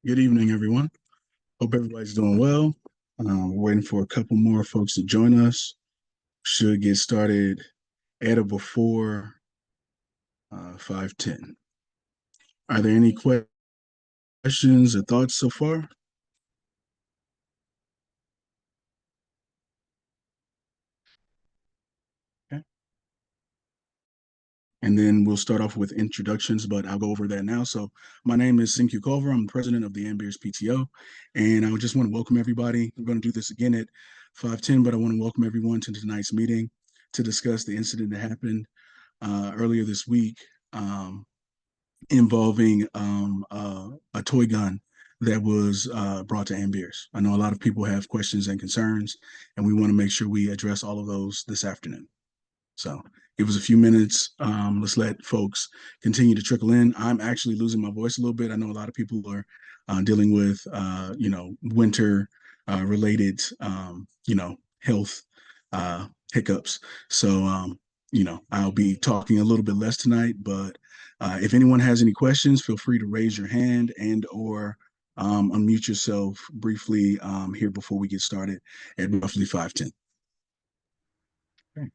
Good evening, everyone. Hope everybody's doing well. We're waiting for a couple more folks to join us. Should get started at or before 5:10. Are there any questions or thoughts so far? Okay. And then we'll start off with introductions, but I'll go over that now. So my name is Sinkyu Culver. I'm the president of the Ambeers PTO, and I just want to welcome everybody. We're going to do this again at 5:10, but I want to welcome everyone to tonight's meeting to discuss the incident that happened earlier this week involving a toy gun that was brought to Ambeers. I know a lot of people have questions and concerns, and we want to make sure we address all of those this afternoon. So give us a few minutes. Let's let folks continue to trickle in. I'm actually losing my voice a little bit. I know a lot of people are dealing with, winter related, health hiccups. So, I'll be talking a little bit less tonight, but if anyone has any questions, feel free to raise your hand and or unmute yourself briefly here before we get started at roughly 5:10. Okay.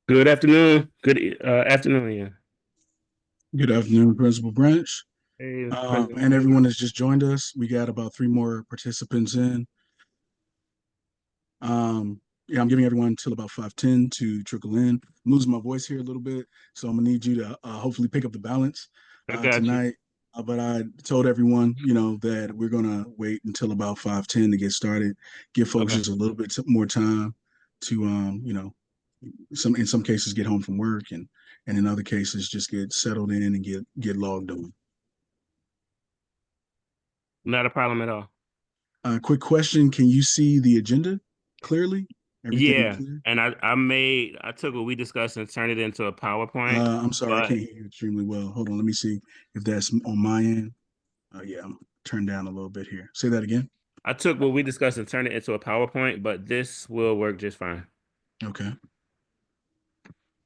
Good afternoon. Good afternoon, yeah. Good afternoon, Principal Branch. Hey, President And Williams. everyone has just joined us. We got about three more participants in. Yeah, I'm giving everyone until about 5:10 to trickle in. I'm losing my voice here a little bit, so I'm gonna need you to hopefully pick up the balance I got you. tonight. But I told everyone, that we're gonna wait until about 5:10 to get started. Give folks Okay. just a little bit more time to, in some cases get home from work, and in other cases just get settled in and get logged on. Not a problem at all. Quick question: can you see the agenda clearly? Everything Yeah. clear? And I took what we discussed and turned it into a PowerPoint, I'm sorry, I but can't hear you extremely well. Hold on, let me see if that's on my end. Yeah, I'm turned down a little bit here. Say that again. I took what we discussed and turned it into a PowerPoint, but this will work just fine. Okay.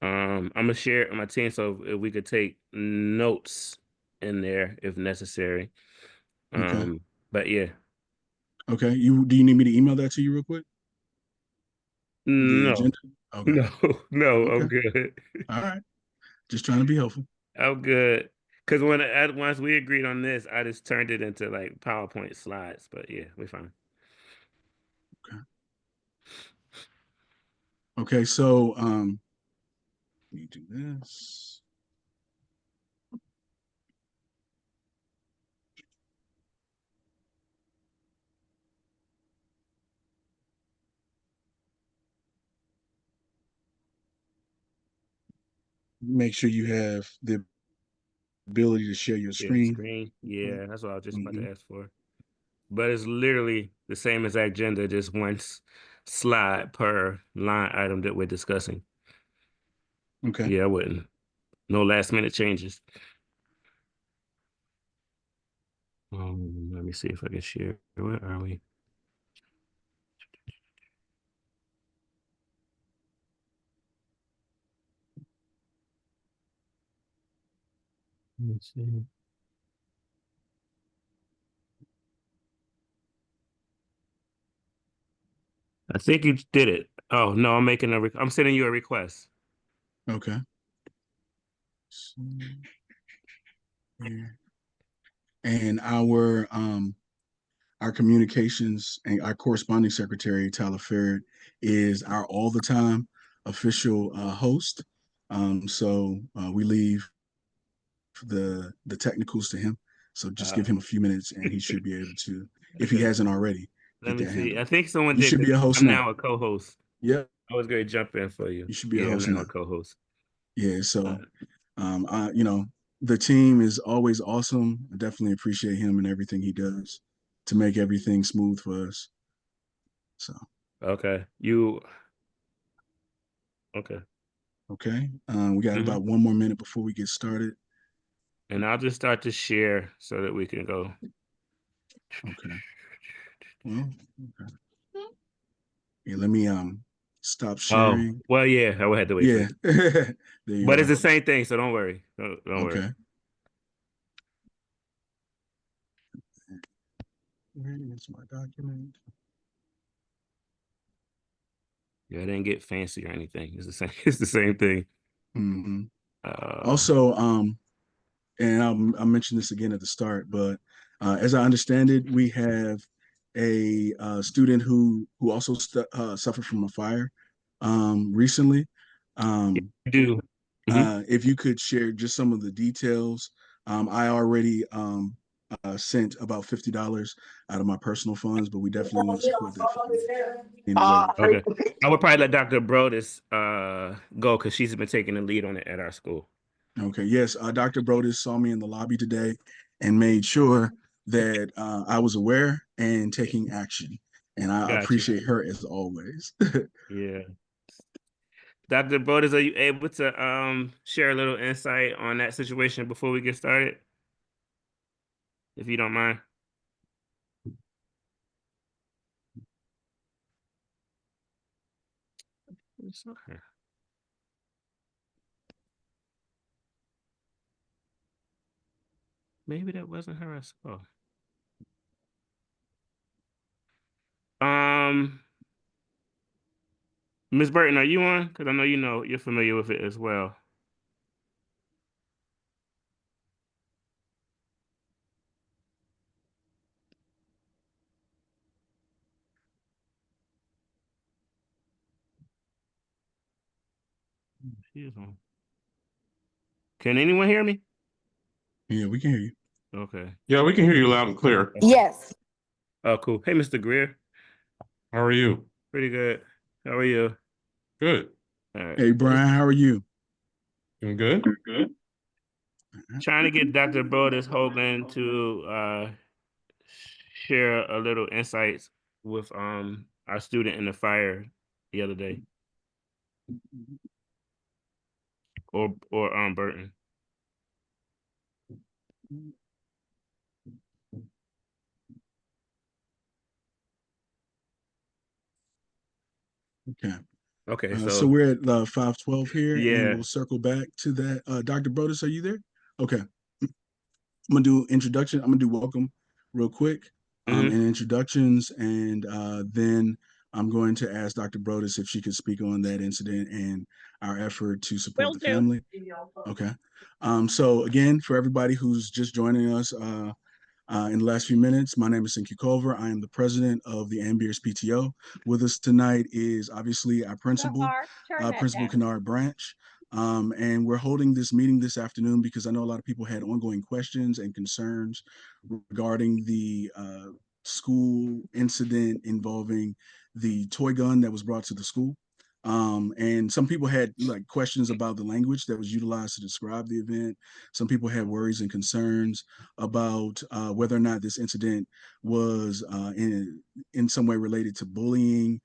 I'm gonna share it on my team so if we could take notes in there if necessary. Okay. But yeah, Okay. Do you need me to email that to you real quick? The no, agenda? Okay. no, no, Okay. I'm good. All right. Just trying to be helpful. I'm good. Because once we agreed on this, I just turned it into like PowerPoint slides. But yeah, we're fine. Okay. Okay. So let me do this. Make sure you have the ability to share your Share the screen. screen. Yeah, that's what I was just about Mm-hmm. to ask for. But it's literally the same exact agenda, just one slide per line item that we're discussing. Okay. Yeah, I wouldn't. No last minute changes. Let me see if I can share. Where are we? Let's see. I think you did it. Oh no, I'm sending you a request. Okay. So, here. And our communications and our corresponding secretary, Tyler Ferret, is our all the time official host. So we leave the technicals to him. So just give him a few minutes and he should be able to, if he hasn't already, Let get me that see. I handled. think someone You did should be because a host I'm now. now a co-host. Yep. I was going to jump in for you. You should be a Yeah, I'm host now now. a co-host. Yeah. Uh, So the team is always awesome. I definitely appreciate him and everything he does to make everything smooth for us. So okay. Okay. okay. We got about one more minute before we get started. And I'll just start to share so that we can go. Okay. Well, okay. Yeah, let me stop Oh, sharing. well, yeah, I would have to wait for Yeah. you. There you But it's are. the same thing, so don't worry. Don't worry. Okay. Where is my document? Yeah, I didn't get fancy or anything. It's the same. It's the same thing. Hmm. Uh, Also, and I'll mention this again at the start, but as I understand it, we have a student who also suffered from a fire recently. yeah, Um, you do. Mhm. if you could share just some of the details, I already sent about $50 out of my personal funds, but we definitely want to support that family in any way. Okay. I would probably let Dr. Brodus go because she's been taking the lead on it at our school. Okay. Yes, Dr. Brodus saw me in the lobby today and made sure that I was aware and taking action. And I Got you. appreciate her as always. Yeah. Dr. Brodus, are you able to share a little insight on that situation before we get started? If you don't mind. It's okay. Maybe that wasn't her I saw. Ms. Burton, are you on? Because I know you're familiar with it as well. She is on. Can anyone hear me? Yeah, we can hear you. Okay. Yeah, we can hear you loud and clear. Yes. Oh, cool. Hey, Mr. Greer. How are you? Pretty good. How are you? Good. All right. Hey, Brian, how are you? Doing good? Good. Trying to get Dr. Brodus Hoagland to share a little insights with our student in the fire the other day. Or Burton. Okay. Okay, So so we're at 512 here, and yeah. we'll circle back to that. Dr. Brodus, are you there? Okay. I'm gonna do introduction. I'm gonna do welcome real quick in introductions, and then I'm going to ask Dr. Brodus if she could speak on that incident and our effort to support Will the do. family. Okay. So again, for everybody who's just joining us in the last few minutes, my name is Sinky Culver. I am the president of the Ambeers PTO. With us tonight is obviously our principal, Principal Kennard Branch. And we're holding this meeting this afternoon because I know a lot of people had ongoing questions and concerns regarding the school incident involving the toy gun that was brought to the school. And some people had like questions about the language that was utilized to describe the event. Some people had worries and concerns about whether or not this incident was in some way related to bullying.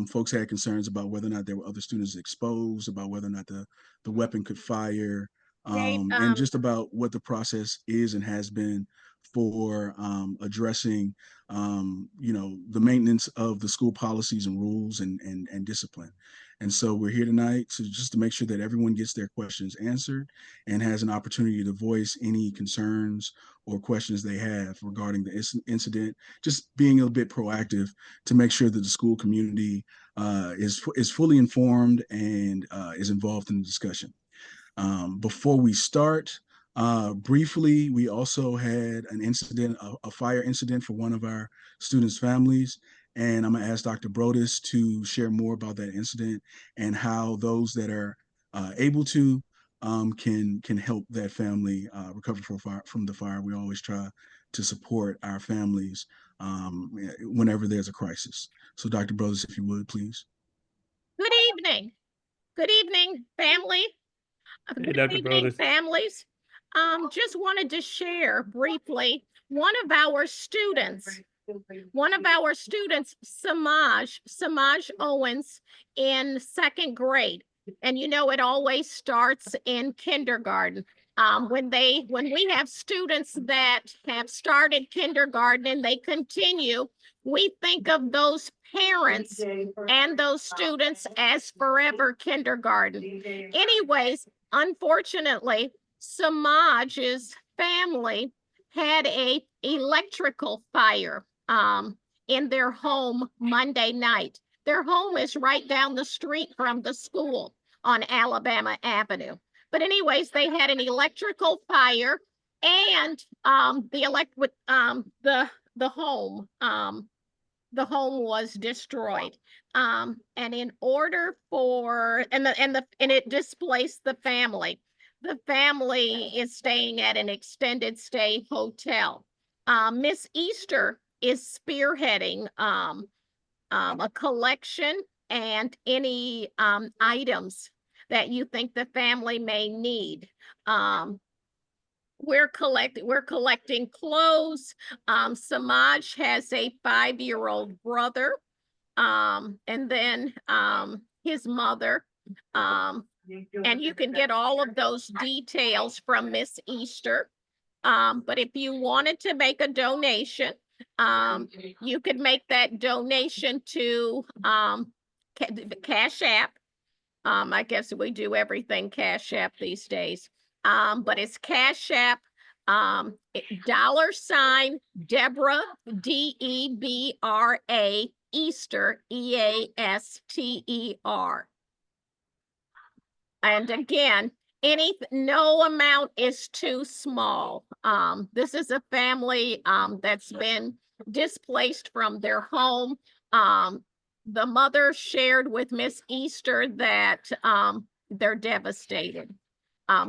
Folks had concerns about whether or not there were other students exposed, about whether or not the weapon could fire, and just about what the process is and has been for addressing the maintenance of the school policies and rules and discipline. And so we're here tonight to make sure that everyone gets their questions answered and has an opportunity to voice any concerns or questions they have regarding the incident, just being a bit proactive to make sure that the school community is fully informed and is involved in the discussion. Before we start, briefly, we also had an incident, a fire incident for one of our students' families. And I'm gonna ask Dr. Brodus to share more about that incident and how those that are able to can help that family recover from the fire. We always try to support our families whenever there's a crisis. So Dr. Brodus, if you would, please. Good evening. Good evening, family. Hey, Good Dr. evening, Brodus. families. Just wanted to share briefly one of our students, Samaj Owens, in second grade. And you know, it always starts in kindergarten. When we have students that have started kindergarten and they continue, we think of those parents and those students as forever kindergarten. Anyways, unfortunately, Samaj's family had a electrical fire in their home Monday night. Their home is right down the street from the school on Alabama Avenue. But anyways, they had an electrical fire, and the home was destroyed. And in order for and it displaced the family. The family is staying at an extended stay hotel. Miss Easter is spearheading a collection and any items that you think the family may need. We're collecting clothes. Samaj has a 5-year-old brother, and then his mother. And you can get all of those details from Miss Easter. But if you wanted to make a donation, you could make that donation to Cash App. I guess we do everything Cash App these days. But it's Cash App, $, Deborah, DEBRA, Easter, EASTER. And again, no amount is too small. This is a family that's been displaced from their home. The mother shared with Miss Easter that they're devastated.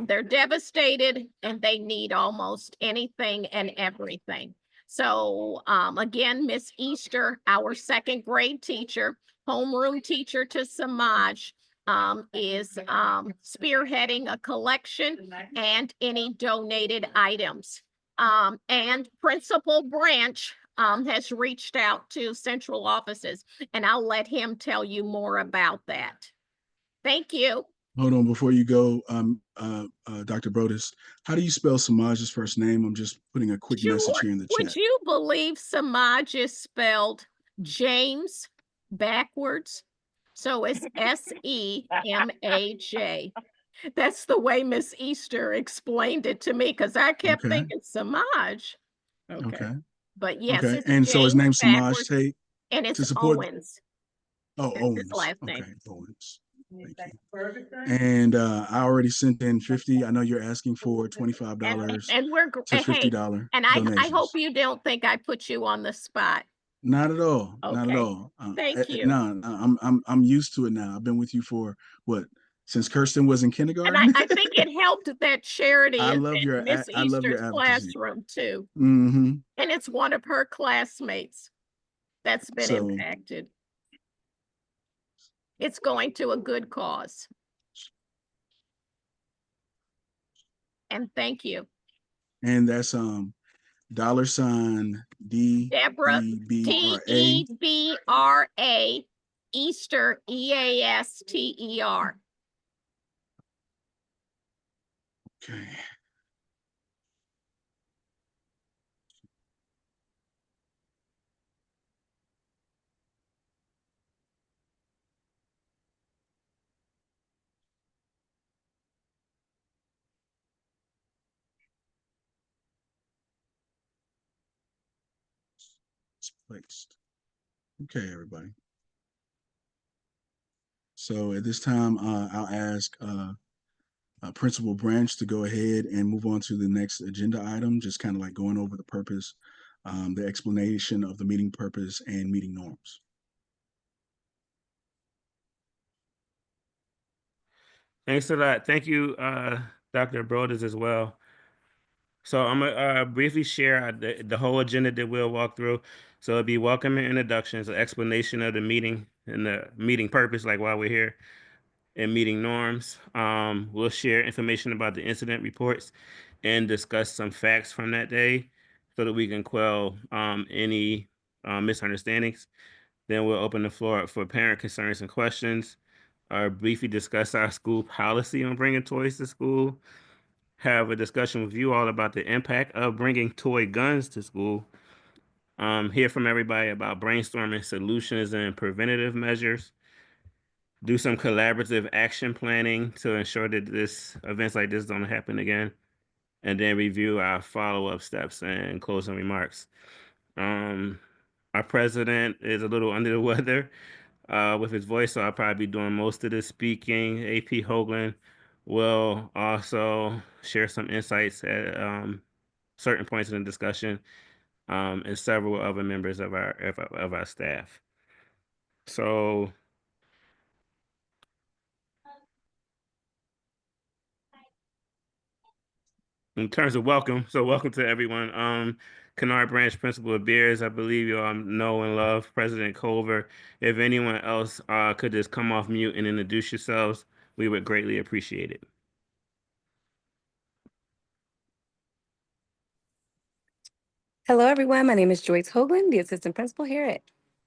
They're devastated and they need almost anything and everything. So again, Miss Easter, our second grade teacher, homeroom teacher to Samaj, is spearheading a collection and any donated items. And Principal Branch has reached out to central offices, and I'll let him tell you more about that. Thank you. Hold on, before you go, Dr. Brodus, how do you spell Samaj's first name? I'm just putting a quick message here in the chat. Would you believe Samaj is spelled James backwards? So it's SEMAJ. That's the way Miss Easter explained it to me, because I kept thinking Samaj. Okay. But yes, Okay, it's and so his James name's Samaj backwards, Tate and to it's support. Owens. Oh, That's his Owens. last name. Okay, Owens. Thank you. And I already sent in 50. I know you're asking for $25 And we're to hey, $50 and I donations. hope you don't think I put you on the spot. Not at all. Not at Okay. all. Thank you. No, I'm used to it now. I've been with you for what, since Kirsten was in And kindergarten. I think it helped that Charity I is love in your Miss I love your Easter's advocacy. classroom too. Mm-hmm. And it's one of her classmates that's been So impacted. It's going to a good cause. And thank you. and that's $ Deborah, DEBRA. DEBRA, Easter, EASTER. Okay. It's placed. Okay, everybody. So at this time, I'll ask Principal Branch to go ahead and move on to the next agenda item, just kind of like going over the purpose, the explanation of the meeting purpose and meeting norms. Thanks a lot. Thank you, Dr. Broders as well. So I'm gonna briefly share the whole agenda that we'll walk through. So it'll be welcome and introductions, an explanation of the meeting and the meeting purpose, like why we're here, and meeting norms. We'll share information about the incident reports and discuss some facts from that day so that we can quell any misunderstandings. Then we'll open the floor up for parent concerns and questions, briefly discuss our school policy on bringing toys to school, have a discussion with you all about the impact of bringing toy guns to school, hear from everybody about brainstorming solutions and preventative measures, do some collaborative action planning to ensure that events like this don't happen again, and then review our follow-up steps and closing remarks. Our president is a little under the weather with his voice, so I'll probably be doing most of the speaking. AP Hoagland will also share some insights at certain points in the discussion, and several other members of our staff. So in terms of welcome, so welcome to everyone. Kennard Branch Principal of Beers, I believe you all know and love President Culver. If anyone else could just come off mute and introduce yourselves, we would greatly appreciate it. Hello, everyone. My name is Joyce Hoagland, the assistant principal here at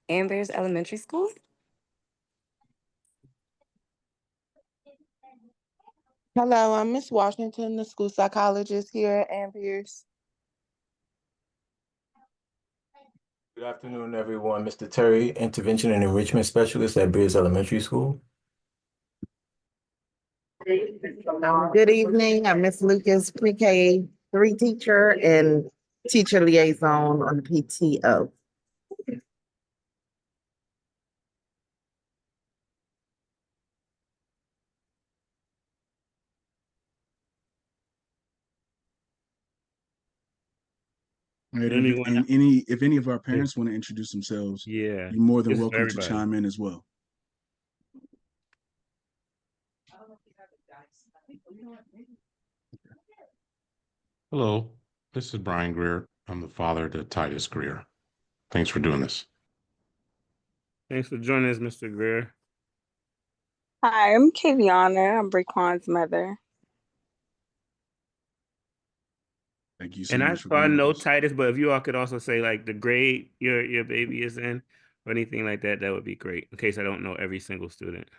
Ambears Elementary School. Hello, I'm Miss Washington, the school psychologist here at Ambeers. Good afternoon, everyone. Mr. Terry, Intervention and Enrichment Specialist at Beers Elementary School. Good evening. I'm Miss Lucas, pre-K 3 teacher and teacher liaison on the PTO. All right, Anyone? and if any of our parents want to introduce themselves, Yeah, you're more than this is for welcome to everybody. chime in as well. Hello, this is Brian Greer. I'm the father to Titus Greer. Thanks for doing this. Thanks for joining us, Mr. Greer. Hi, I'm Kaviana. I'm Braquan's mother. Thank you so And much for I being know with us. Titus, but if you all could also say like the grade your baby is in or anything like that, that would be great. In case I don't know every single student.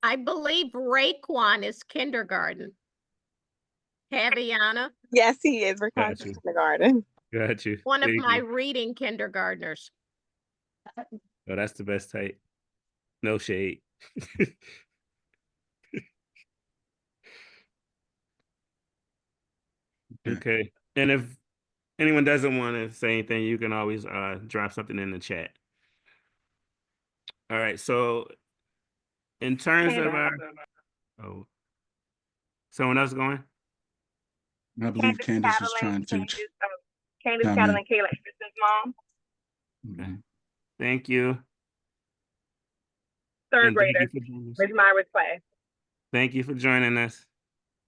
I believe Raekwon is kindergarten. Kaviana, Yes, he is. Braquan's Got you. kindergarten. Got you. one of Thank my you. reading kindergartners. Oh, that's the best type. No shade. Okay. And if anyone doesn't want to say anything, you can always drop something in the chat. All right. So in terms of our, oh, someone else going? And I believe Candace was trying to Candace chime Catalan, in. Kayla Anderson's mom, Mhm. Thank you. third And thank you grader, for joining us. Ms. Myra's class. Thank you for joining us.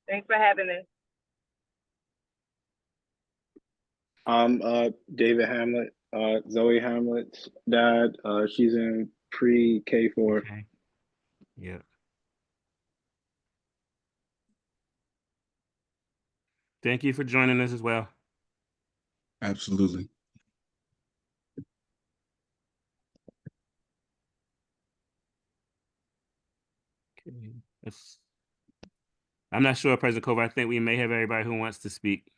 Thanks for having us. I'm David Hamlet, Zoe Hamlet's dad. She's in pre-K4. Okay. Yeah. Thank you for joining us as well. Absolutely. Okay. I'm not sure, President Covert. I think we may have everybody who wants to speak.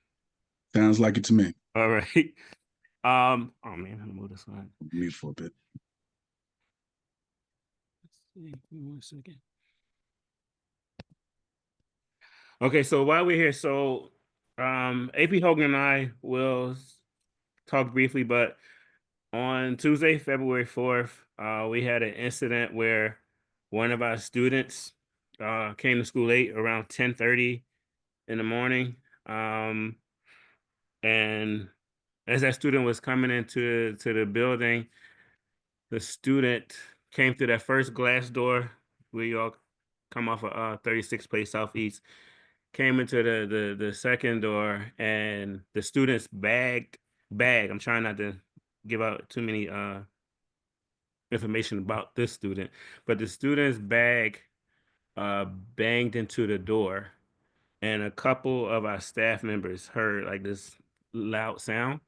Sounds like it to me. All right. Oh man, I'm gonna move this one. Mute for a bit. Let's see. Give me 1 second. Okay, so while we're here, so AP Hogan and I will talk briefly, but on Tuesday, February 4th, we had an incident where one of our students came to school late around 10:30 in the morning. And as that student was coming into the building, the student came through that first glass door where you all come off of 36 Place Southeast, came into the second door, and the student's bag, I'm trying not to give out too many information about this student, but the student's bag banged into the door, and a couple of our staff members heard like this loud sound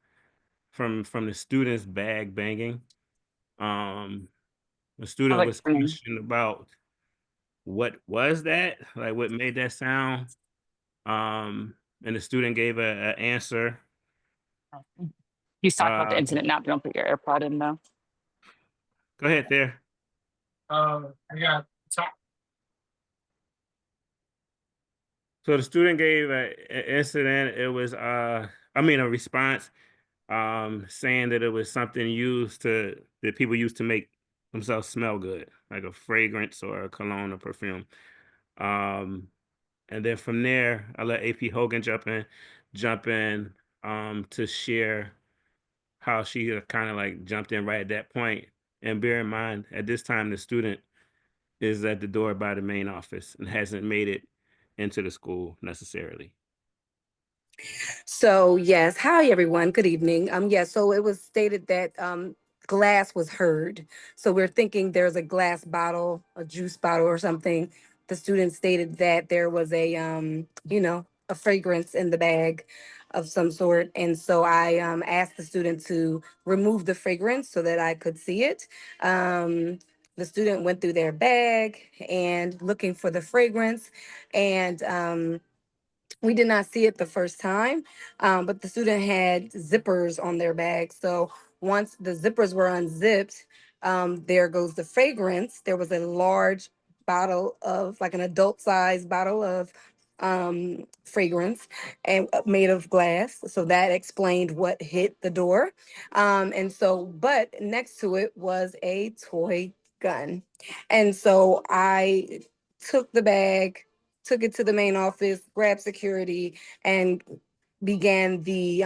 from the student's bag banging. The student was questioned about what was that, like what made that sound. And the student gave a answer. He's talking about the Uh, incident now. Don't put your AirPod in though. Go ahead there. So the student gave an incident. It was a response, saying that it was something that people used to make themselves smell good, like a fragrance or a cologne or perfume. And then from there, I let AP Hogan jump in to share how she kind of like jumped in right at that point. And bear in mind, at this time, the student is at the door by the main office and hasn't made it into the school necessarily. So yes, hi everyone. Good evening. So it was stated that glass was heard. So we're thinking there's a glass bottle, a juice bottle or something. The student stated that there was a a fragrance in the bag of some sort. And so I asked the student to remove the fragrance so that I could see it. The student went through their bag and looking for the fragrance, and we did not see it the first time, but the student had zippers on their bag. So once the zippers were unzipped, there goes the fragrance. There was a large bottle of, like an adult size bottle of fragrance and made of glass. So that explained what hit the door. But next to it was a toy gun. And so I took the bag, took it to the main office, grabbed security, and began the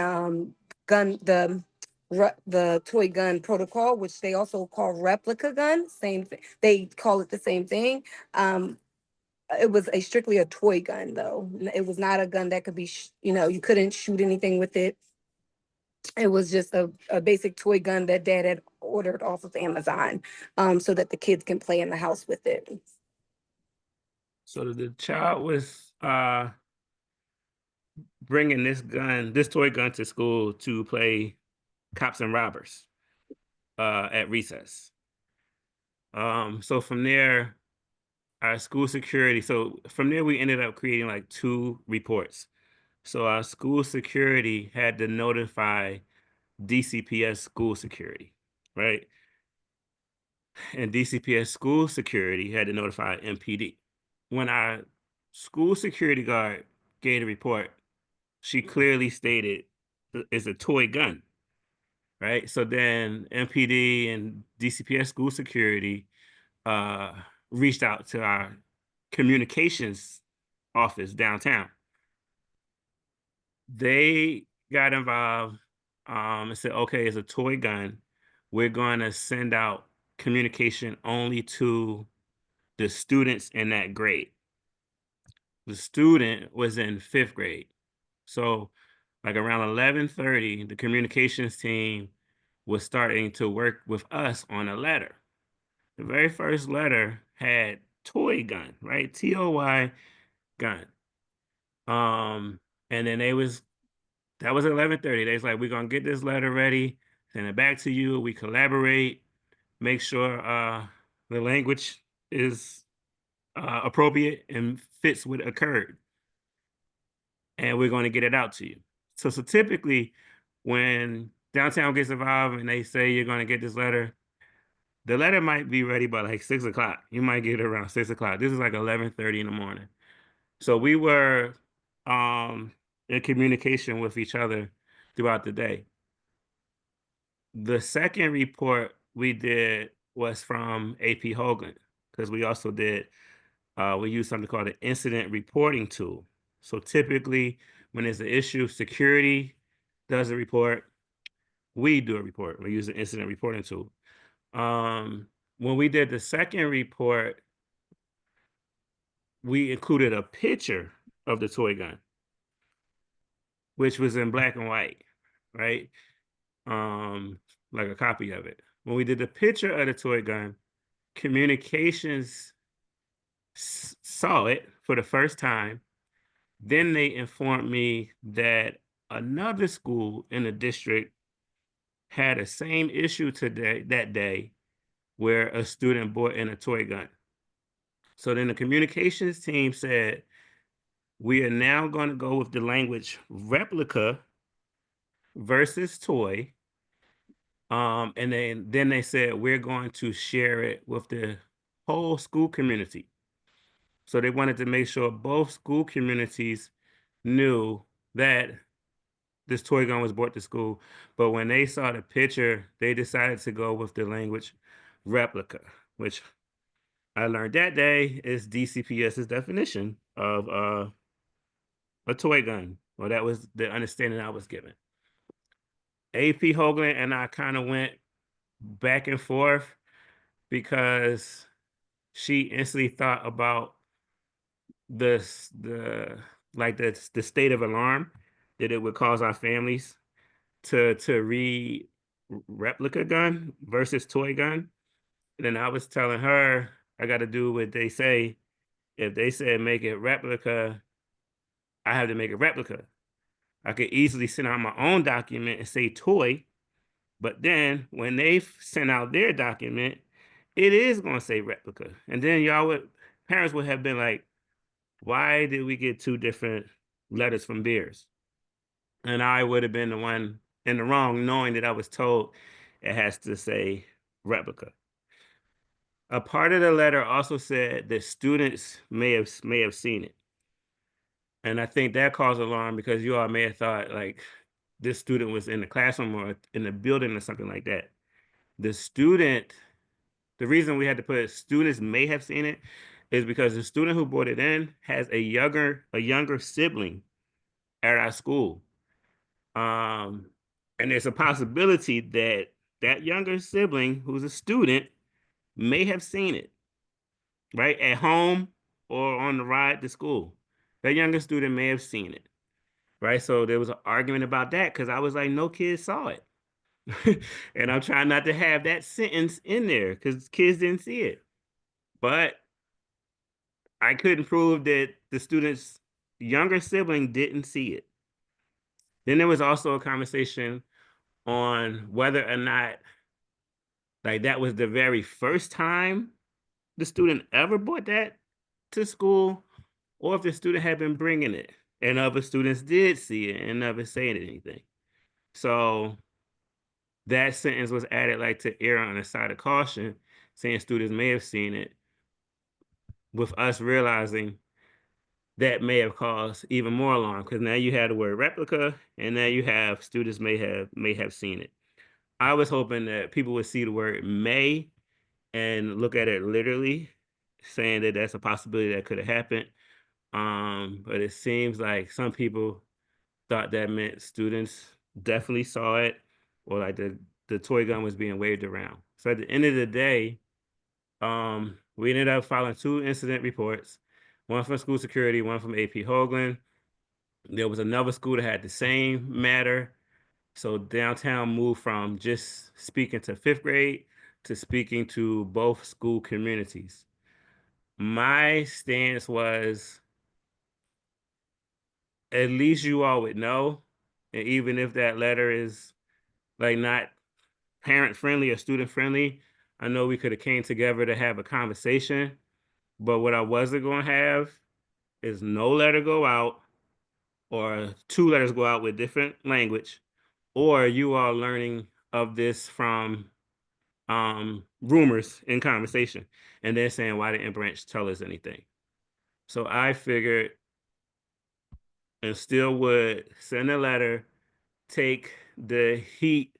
the toy gun protocol, which they also call replica gun. Same thing. They call it the same thing. It was strictly a toy gun, though. It was not a gun that could be, you couldn't shoot anything with it. It was just a basic toy gun that Dad had ordered off of Amazon, so that the kids can play in the house with it. So the child was bringing this toy gun to school to play cops and robbers at recess. So from there, our school security, we ended up creating like 2 reports. So our school security had to notify DCPS school security, right? And DCPS school security had to notify MPD. When our school security guard gave the report, she clearly stated it's a toy gun, right? So then MPD and DCPS school security reached out to our communications office downtown. They got involved and said, okay, it's a toy gun. We're going to send out communication only to the students in that grade. The student was in 5th grade. So like around 11:30, the communications team was starting to work with us on a letter. The very first letter had toy gun, right? TOY gun. And then that was 11:30. They was like, we're gonna get this letter ready, send it back to you. We collaborate, make sure the language is appropriate and fits what occurred. And we're going to get it out to you. So typically when downtown gets involved and they say you're going to get this letter, the letter might be ready by like 6 o'clock. You might get it around 6 o'clock. This is like 11:30 in the morning. So we were in communication with each other throughout the day. The second report we did was from AP Hoagland, because we also did, we use something called an incident reporting tool. So typically when there's an issue, security does a report, we do a report. We use an incident reporting tool. When we did the second report, we included a picture of the toy gun, which was in black and white, right? Like a copy of it. When we did the picture of the toy gun, communications saw it for the first time. Then they informed me that another school in the district had the same issue that day where a student brought in a toy gun. So then the communications team said, we are now going to go with the language replica versus toy. And then they said, we're going to share it with the whole school community. So they wanted to make sure both school communities knew that this toy gun was brought to school. But when they saw the picture, they decided to go with the language replica, which I learned that day is DCPS's definition of a toy gun. Well, that was the understanding I was given. AP Hoagland and I kind of went back and forth because she instantly thought about the state of alarm that it would cause our families to read replica gun versus toy gun. And then I was telling her I got to do what they say. If they said make it replica, I have to make a replica. I could easily send out my own document and say toy, but then when they send out their document, it is going to say replica. And then parents would have been like, why did we get 2 different letters from Beers? And I would have been the one in the wrong, knowing that I was told it has to say replica. A part of the letter also said that students may have seen it. And I think that caused alarm because you all may have thought like this student was in the classroom or in the building or something like that. The reason we had to put students may have seen it is because the student who brought it in has a younger sibling at our school. And there's a possibility that that younger sibling who's a student may have seen it, right, at home or on the ride to school. That younger student may have seen it, right? So there was an argument about that because I was like, no kids saw it. And I'm trying not to have that sentence in there because kids didn't see it. But I couldn't prove that the student's younger sibling didn't see it. Then there was also a conversation on whether or not like that was the very first time the student ever brought that to school, or if the student had been bringing it and other students did see it and never saying anything. So that sentence was added like to err on the side of caution, saying students may have seen it, with us realizing that may have caused even more alarm, because now you had the word replica, and now you have students may have seen it. I was hoping that people would see the word may and look at it literally, saying that that's a possibility that could have happened. But it seems like some people thought that meant students definitely saw it, or like the toy gun was being waved around. So at the end of the day, we ended up filing 2 incident reports, one from school security, one from AP Hoagland. There was another school that had the same matter. So downtown moved from just speaking to 5th grade to speaking to both school communities. My stance was, at least you all would know, and even if that letter is like not parent friendly or student friendly, I know we could have came together to have a conversation. But what I wasn't going to have is no letter go out, or 2 letters go out with different language, or you all learning of this from rumors in conversation, and then saying, why didn't Branch tell us anything? So I figured, and still would, send a letter, take the heat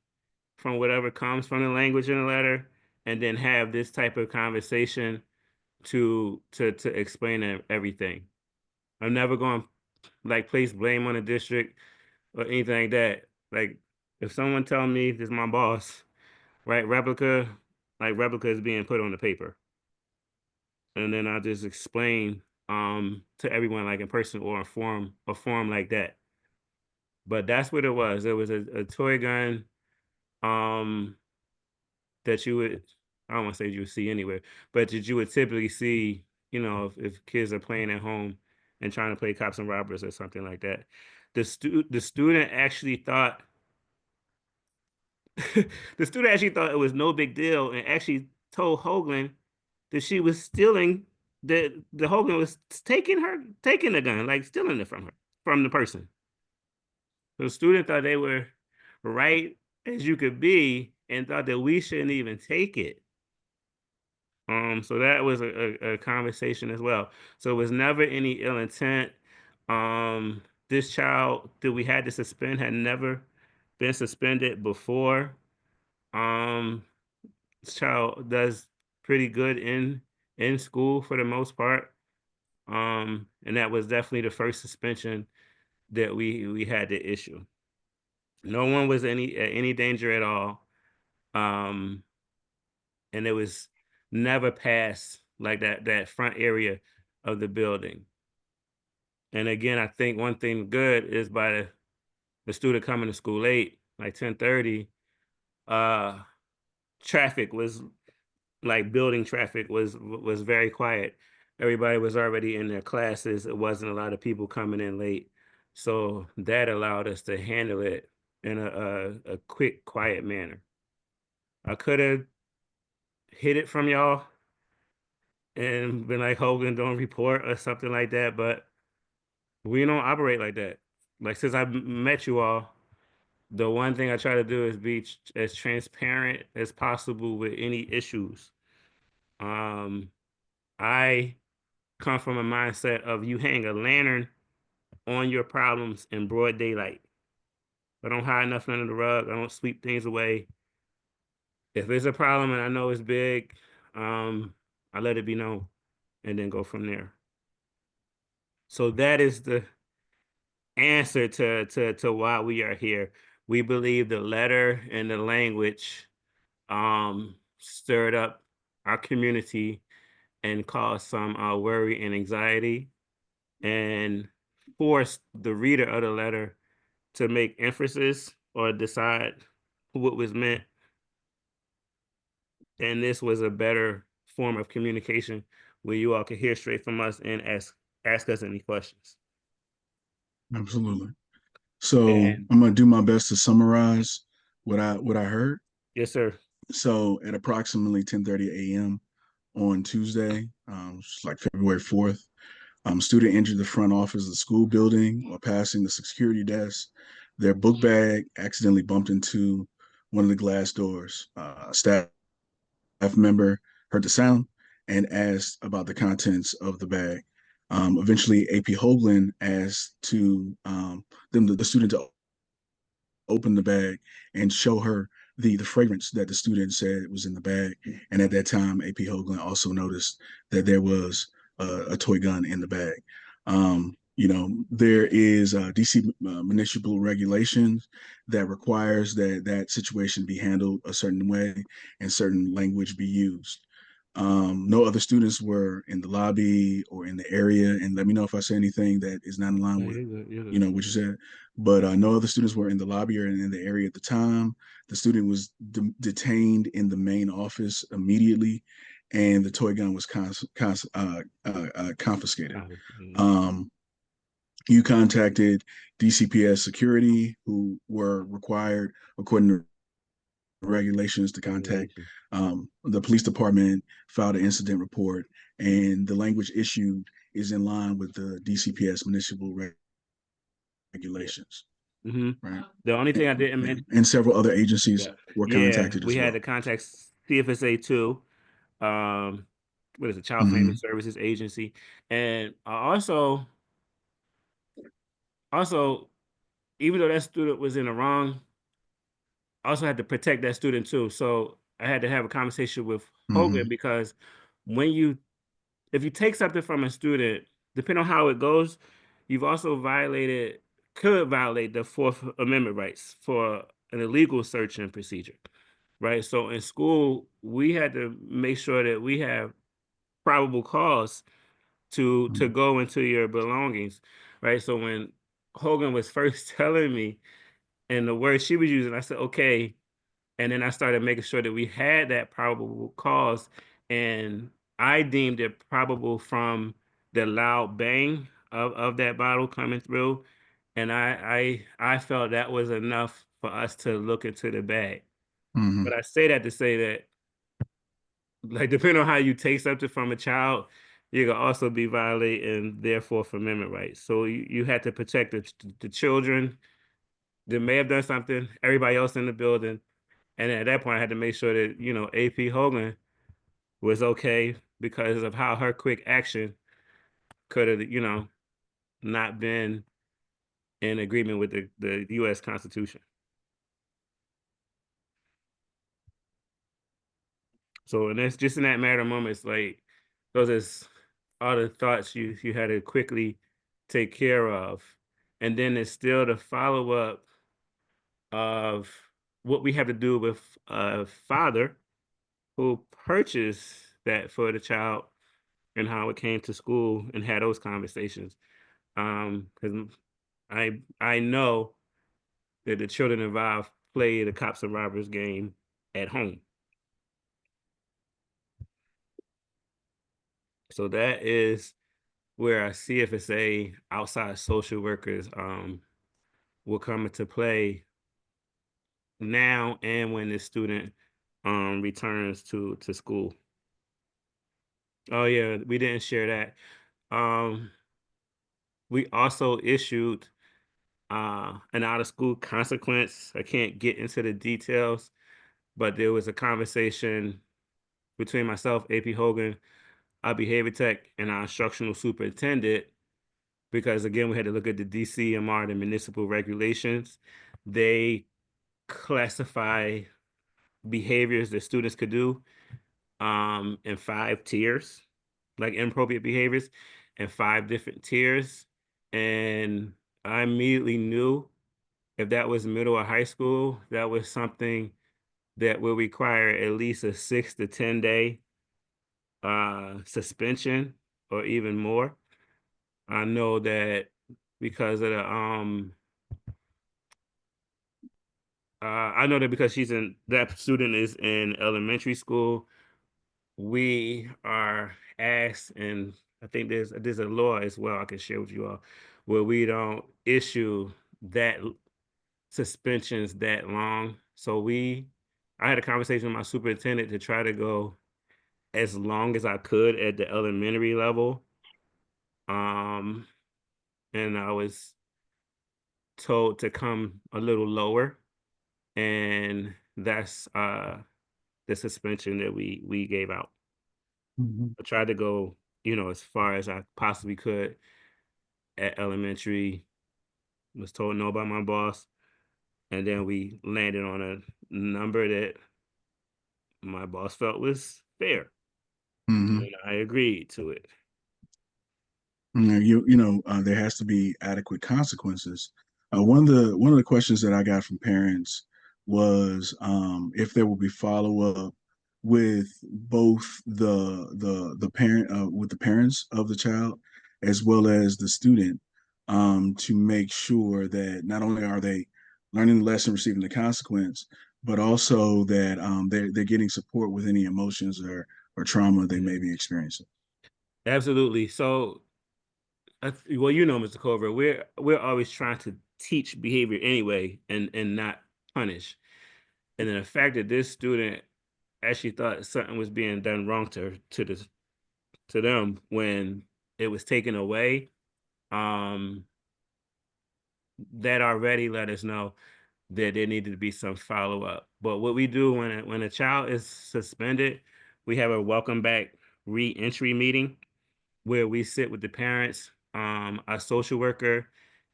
from whatever comes from the language in the letter, and then have this type of conversation to explain everything. I'm never going to like place blame on the district or anything like that. Like, if someone tell me this is my boss, right, replica is being put on the paper, and then I'll just explain to everyone, like in person or a form like that. But that's what it was. It was a toy gun that you would, I don't want to say you would see anywhere, but that you would typically see, if kids are playing at home and trying to play cops and robbers or something like that. The student actually thought the student actually thought it was no big deal, and actually told Hoagland that she was stealing, that the Hoagland was taking the gun, like stealing it from the person. The student thought they were right as you could be, and thought that we shouldn't even take it. So that was a conversation as well. So it was never any ill intent. This child that we had to suspend had never been suspended before. This child does pretty good in school for the most part. And that was definitely the first suspension that we had to issue. No one was any danger at all. And it was never past like that front area of the building. And again, I think one thing good is, by the student coming to school late, like 10:30, traffic was, like, building traffic was very quiet. Everybody was already in their classes. It wasn't a lot of people coming in late. So that allowed us to handle it in a quick, quiet manner. I could have hid it from y'all and been like, Hoagland, don't report or something like that, but we don't operate like that. Like, since I've met you all, the one thing I try to do is be as transparent as possible with any issues. I come from a mindset of, you hang a lantern on your problems in broad daylight. I don't hide nothing under the rug. I don't sweep things away. If there's a problem and I know it's big, I let it be known and then go from there. So that is the answer to why we are here. We believe the letter and the language stirred up our community and caused some worry and anxiety, and forced the reader of the letter to make emphasis or decide what was meant. And this was a better form of communication where you all could hear straight from us and ask us any questions. Absolutely. So And I'm gonna do my best to summarize what I heard. yes, sir. So at approximately 10:30 a.m. on Tuesday, it's like February 4th, student entered the front office of the school building while passing the security desk. Their book bag accidentally bumped into one of the glass doors. Staff member heard the sound and asked about the contents of the bag. Eventually, AP Hoagland asked the student to open the bag and show her the fragrance that the student said was in the bag. And at that time, AP Hoagland also noticed that there was a toy gun in the bag. There is DC municipal regulations that requires that situation be handled a certain way and certain language be used. No other students were in the lobby or in the area. And let me know if I say anything that is not in line with, what you said. But no other students were in the lobby or in the area at the time. The student was detained in the main office immediately, and the toy gun was confiscated. You contacted DCPS security, who were required, according to regulations, to contact the police department, filed an incident report, and the language issued is in line with the DCPS municipal regulations. Right. The only thing I didn't mention, And several other agencies were contacted we as had well. to contact CFSA too. What is it, Child Family Services Agency, and also, even though that student was in the wrong, I also had to protect that student too. So I had to have a conversation with Hogan, because if you take something from a student, depending on how it goes, you've also could violate the Fourth Amendment rights for an illegal search and procedure, right? So in school, we had to make sure that we have probable cause to go into your belongings, right? So when Hogan was first telling me, and the word she was using, I said, okay. And then I started making sure that we had that probable cause, and I deemed it probable from the loud bang of that bottle coming through. And I felt that was enough for us to look into the bag. But I say that to say that, like, depending on how you take something from a child, you can also be violating their Fourth Amendment rights. So you had to protect the children that may have done something, everybody else in the building. And at that point, I had to make sure that, AP Hogan was okay, because of how her quick action could have, not been in agreement with the U.S. Constitution. So, and that's just in that matter of moments, like, those is all the thoughts you had to quickly take care of. And then there's still the follow-up of what we have to do with a father who purchased that for the child, and how it came to school, and had those conversations. Because I know that the children involved play the cops and robbers game at home. So that is where our CFSA outside social workers will come into play now, and when the student returns to school. Oh yeah, we didn't share that. We also issued an out of school consequence. I can't get into the details, but there was a conversation between myself, AP Hogan, our behavior tech, and our instructional superintendent, because again, we had to look at the DCMR, the municipal regulations. They classify behaviors that students could do in 5 tiers, like inappropriate behaviors, in 5 different tiers. And I immediately knew if that was middle or high school, that was something that will require at least a 6 to 10 day suspension, or even more. I know that because of the I know that because that student is in elementary school, we are asked, and I think there's a law as well I can share with you all, where we don't issue that suspensions that long. So I had a conversation with my superintendent to try to go as long as I could at the elementary level. And I was told to come a little lower, and that's the suspension that we gave out. I tried to go as far as I possibly could at elementary. Was told no by my boss, and then we landed on a number that my boss felt was fair, Mhm. and I agreed to it. There has to be adequate consequences. One of the questions that I got from parents was if there will be follow up with both the parent with the parents of the child as well as the student to make sure that not only are they learning the lesson, receiving the consequence, but also that they're getting support with any emotions or trauma they may be experiencing. Absolutely. So, well, Mr. Culver, we're always trying to teach behavior anyway, and not punish. And then the fact that this student actually thought something was being done wrong to them when it was taken away, um, that already let us know that there needed to be some follow up. But what we do when a child is suspended, we have a welcome back re-entry meeting where we sit with the parents. Our social worker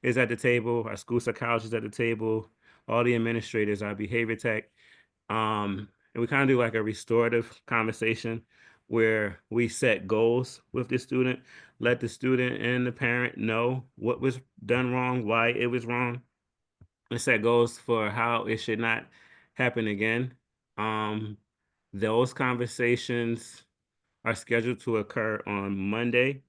is at the table, our school psychologist at the table, all the administrators, our behavior tech. And we kind of do like a restorative conversation where we set goals with the student, let the student and the parent know what was done wrong, why it was wrong, and set goals for how it should not happen again. Um, those conversations are scheduled to occur on Monday,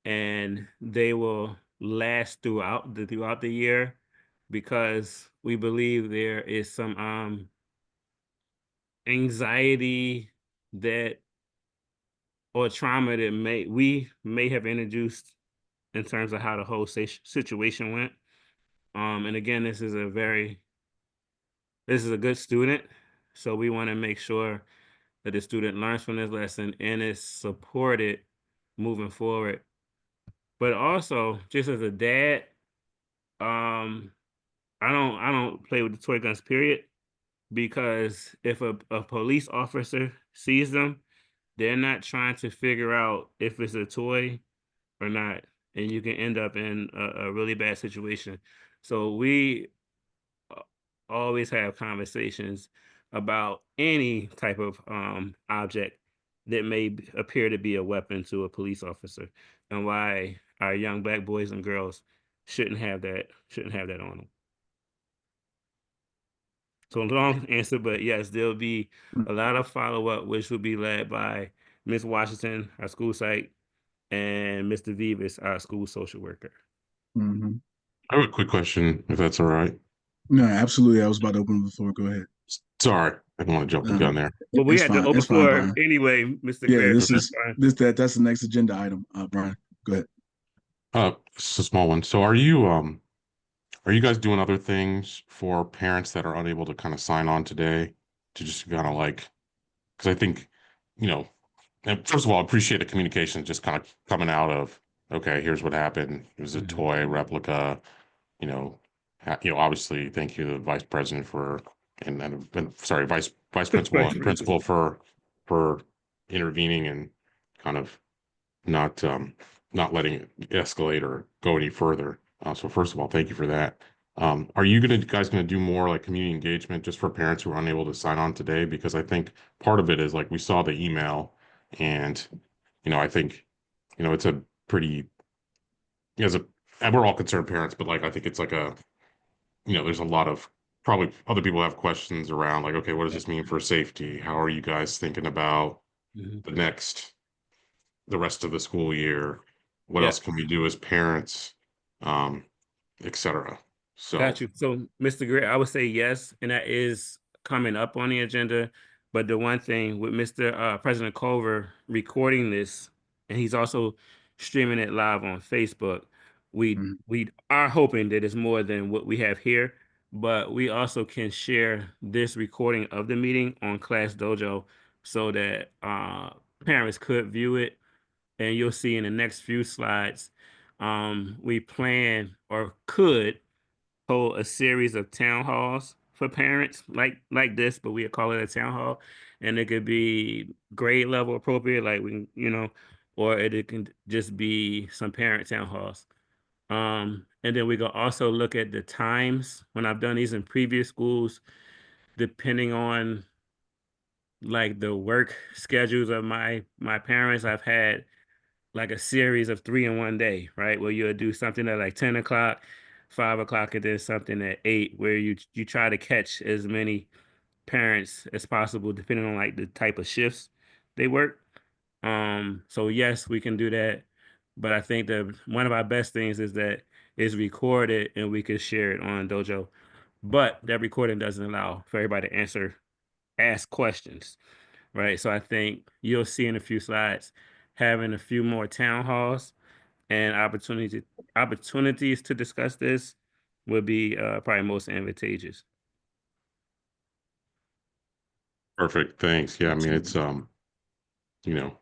and they will last throughout the year because we believe there is some anxiety that or trauma that we may have introduced in terms of how the whole situation went. And again, this is a good student, so we want to make sure that the student learns from this lesson and is supported moving forward. But also, just as a dad, um, I don't play with the toy guns, period, because if a police officer sees them, they're not trying to figure out if it's a toy or not, and you can end up in a really bad situation. So we always have conversations about any type of object that may appear to be a weapon to a police officer, and why our young black boys and girls shouldn't have that on them. So long answer, but yes, there'll be a lot of follow up, which will be led by Ms. Washington, our school site, and Mr. Vivas, our school social worker. Mhm. I have a quick question, if that's all right. No, absolutely. I was about to open the floor. Go ahead. Sorry, I don't want to jump the gun there. But we It's had the fine. open It's fine, floor Brian. anyway, Mr. Yeah, Greer. this So that's is fine. that's the next agenda item. Brian, go ahead. It's a small one. So are you guys doing other things for parents that are unable to kind of sign on today to just kind of like, because I think, and first of all, I appreciate the communication just kind of coming out of, okay, here's what happened. It was a toy replica, obviously thank you, the vice president sorry, vice principal and principal for intervening and kind of not letting it escalate or go any further. So first of all, thank you for that. Are you guys gonna do more like community engagement just for parents who are unable to sign on today? Because I think part of it is like we saw the email, and I think it's a pretty and we're all concerned parents, but like I think it's like there's a lot of probably other people have questions around like, okay, what does this mean for safety? How are you guys thinking about the rest of the school year? What Yeah. else can we do as parents, et cetera? So Got you. So, Mr. Greer, I would say yes, and that is coming up on the agenda. But the one thing with Mr. President Culver recording this, and he's also streaming it live on Facebook, we are hoping that it's more than what we have here, but we also can share this recording of the meeting on Class Dojo so that parents could view it. And you'll see in the next few slides, we plan or could hold a series of town halls for parents like this, but we call it a town hall, and it could be grade level appropriate. Like we, or it can just be some parent town halls. And then we can also look at the times when I've done these in previous schools, depending on like the work schedules of my parents. I've had like a series of 3 in one day, right? Where you'll do something at like 10 o'clock, 5 o'clock, and then something at 8, where you try to catch as many parents as possible, depending on like the type of shifts they work. So yes, we can do that. But I think that one of our best things is that it's recorded and we can share it on Dojo. But that recording doesn't allow for everybody to ask questions, right? So I think you'll see in a few slides having a few more town halls and opportunities to discuss this would be probably most advantageous. Perfect. Thanks. Yeah, I mean, it's you know,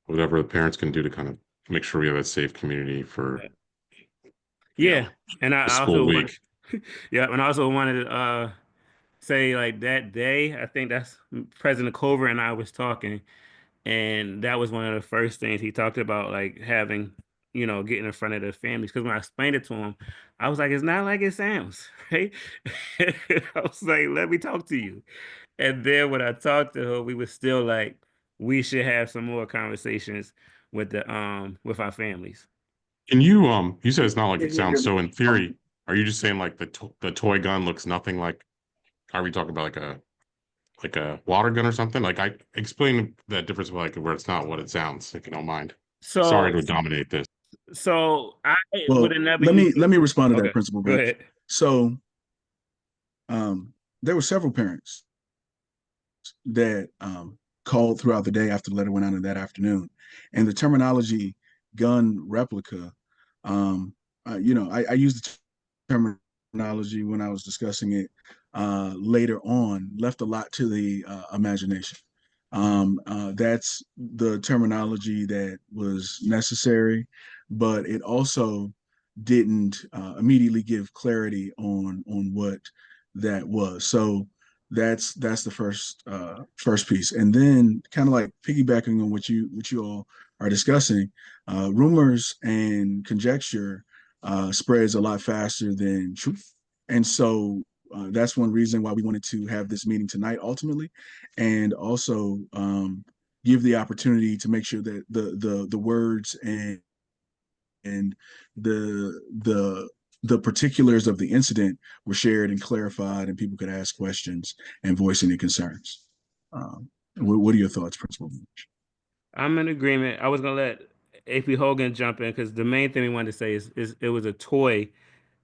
whatever the parents can do to kind of make sure we have a safe community for Yeah, and the I school also week. yeah, and I also wanted to say like that day, I think that's President Cover and I was talking, and that was one of the first things he talked about, like having, getting in front of the families. Because when I explained it to him, I was like, it's not like it sounds, right? I was like, let me talk to you. And then when I talked to her, we were still like, we should have some more conversations with with our families. Can you said it's not like it sounds. So in theory, are you just saying like the toy gun looks nothing like, are we talking about like a water gun or something? Like, I explain that difference, like where it's not what it sounds, if you don't mind. Sorry So, to dominate this. I Well, would have never let me used. let me respond to Okay, that, Principal go Bench. ahead. So, there were several parents that called throughout the day after the letter went out in that afternoon, and the terminology "gun replica." I used the terminology when I was discussing it later on. Left a lot to the imagination. That's the terminology that was necessary, but it also didn't immediately give clarity on what that was. So that's the first piece, and then kind of like piggybacking on what you all are discussing, rumors and conjecture spreads a lot faster than truth, and so that's one reason why we wanted to have this meeting tonight ultimately, and also give the opportunity to make sure that the words and the particulars of the incident were shared and clarified, and people could ask questions and voice any concerns. What are your thoughts, Principal? I'm in agreement. I was gonna let AP Hogan jump in because the main thing we wanted to say is it was a toy.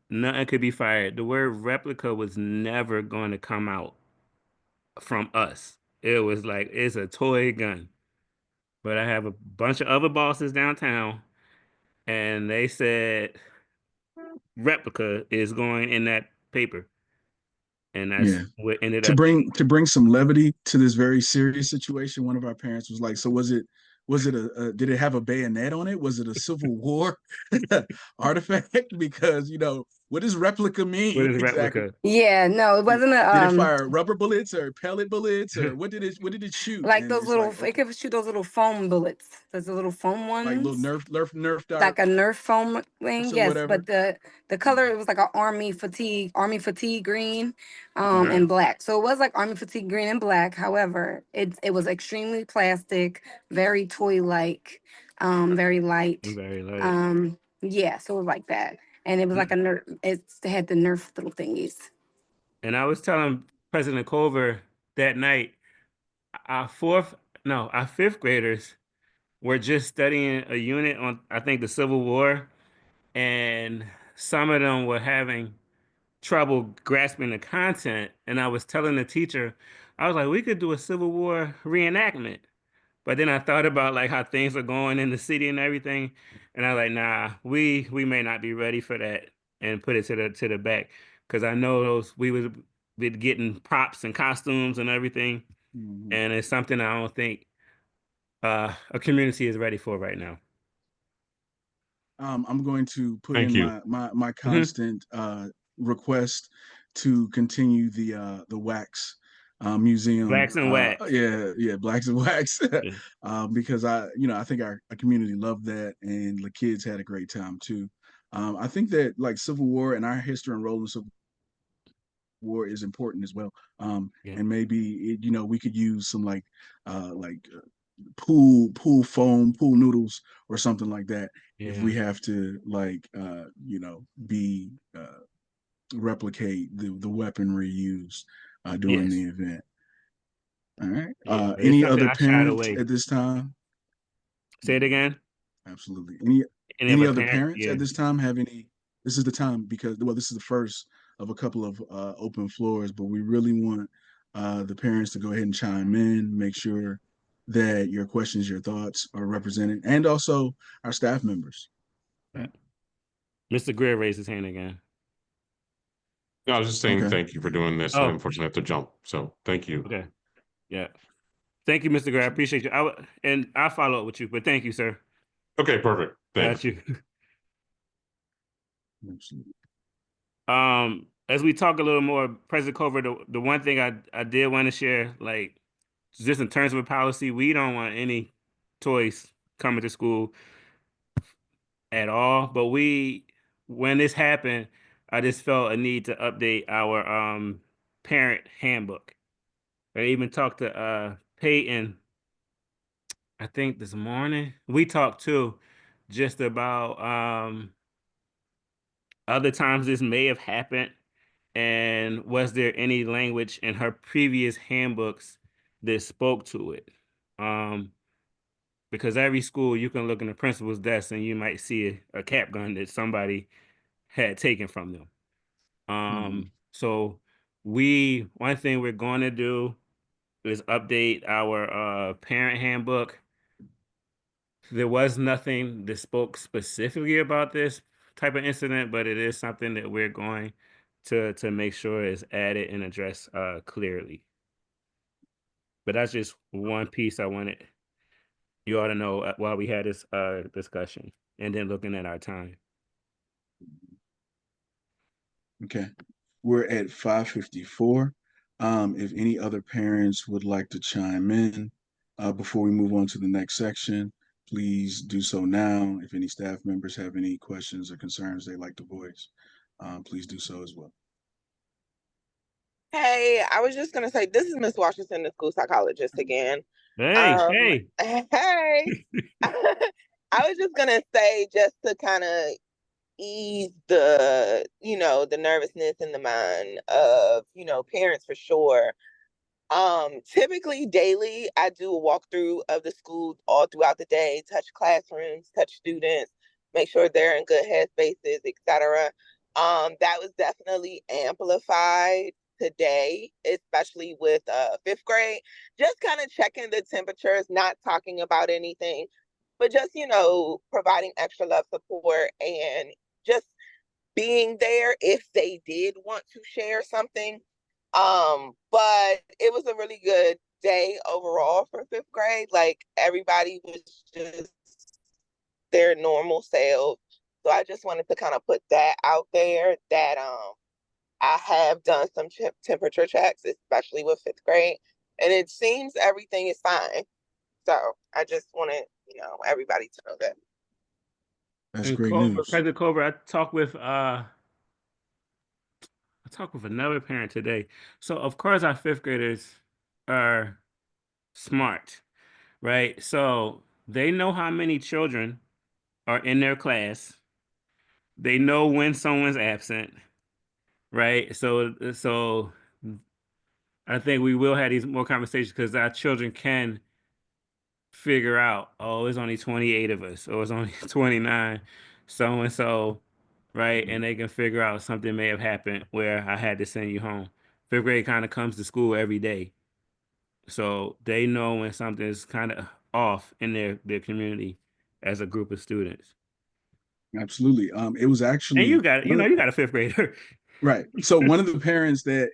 Nothing could be fired. The word replica was never going to come out from us. It was like it's a toy gun. But I have a bunch of other bosses downtown, and they said replica is going in that paper, and that's Yeah. what ended To up. bring some levity to this very serious situation, one of our parents was like, "So was it did it have a bayonet on it? Was it a Civil War artifact? Because what does replica What mean is exactly? replica? Yeah, no, it wasn't Did it a fire rubber bullets or pellet bullets, or what did it shoot?" like And those it's little. like, It okay, could shoot those little foam bullets. Those little foam like little ones. Nerf Like dart a Nerf foam thing, or yes, whatever. but the color, it was like an army fatigue green, Uh-huh. and black. So it was like army fatigue green and black. However, it was extremely plastic, very toy like, very light. Very light. Yeah, so it was like that, and it was like a Nerf. It had the Nerf little thingies. And I was telling President Culver that night, our fifth graders were just studying a unit on, I think, the Civil War, and some of them were having trouble grasping the content. And I was telling the teacher, I was like, we could do a Civil War reenactment. But then I thought about like how things are going in the city and everything, and I was like, nah, we may not be ready for that, and put it to the back, because I know we would be getting props and costumes and everything, Mhm. and it's something I don't think a community is ready for right now. I'm going to put Thank in you. my constant request to continue the wax museum. Blacks and Wax. Yeah, Blacks and Wax. Yeah. Because I think our community loved that, and the kids had a great time too. I think that like Civil War and our history and role in Civil War is important as well. Yeah. And maybe we could use some pool foam, pool noodles or something like that if we have to be replicate the weaponry used during the event. All right. Yeah, but it's Any something other I shied parents away. at this time? Say it again. Absolutely. Any Any other other parent? parents Yeah. at this time have any? This is the time because this is the first of a couple of open floors, but we really want the parents to go ahead and chime in, make sure that your questions, your thoughts are represented, and also our staff members. Right. Mr. Greer raised his hand again. No, I was just saying Okay. thank you for doing this. I Oh. unfortunately have to jump. So thank you. Okay. Yeah. Thank you, Mr. Greer. I appreciate you. I'll follow up with you, but thank you, sir. Okay, perfect. Thanks. Got you. Absolutely. As we talk a little more, President Cover, the one thing I did want to share, like just in terms of a policy, we don't want any toys coming to school at all. But when this happened, I just felt a need to update our parent handbook. I even talked to Peyton, I think this morning. We talked too, just about other times this may have happened, and was there any language in her previous handbooks that spoke to it? Because every school you can look in the principal's desk and you might see a cap gun that somebody had taken from them. So one thing we're going to do is update our parent handbook. There was nothing that spoke specifically about this type of incident, but it is something that we're going to make sure is added and addressed clearly. But that's just one piece I wanted you all to know while we had this discussion, and then looking at our time. Okay. We're at 5:54. If any other parents would like to chime in before we move on to the next section, please do so now. If any staff members have any questions or concerns they'd like to voice, please do so as well. Hey, I was just gonna say, this is Miss Washington, the school psychologist again. Hey. Hey. I was just gonna say, just to kind of ease the nervousness in the mind of, parents for sure. Typically daily, I do a walkthrough of the school all throughout the day, touch classrooms, touch students, make sure they're in good headspaces, etc. That was definitely amplified today, especially with fifth grade. Just kind of checking the temperatures, not talking about anything, but just, providing extra love, support, and just being there if they did want to share something. But it was a really good day overall for fifth grade. Like, everybody was just their normal selves. So I just wanted to kind of put that out there, that I have done some temperature checks, especially with fifth grade, and it seems everything is fine. So I just wanted, everybody to know that. That's And great Cobra, news. President Cobra, I talked with another parent today. So of course our fifth graders are smart, right? So they know how many children are in their class. They know when someone's absent, right? So I think we will have these more conversations because our children can figure out, oh, it's only 28 of us, or it's only 29, so and so, right? And they can figure out something may have happened where I had to send you home. Fifth grade kind of comes to school every day, so they know when something is kind of off in their community as a group of students. Absolutely. It was actually, And you got a fifth grader. right. So one of the parents that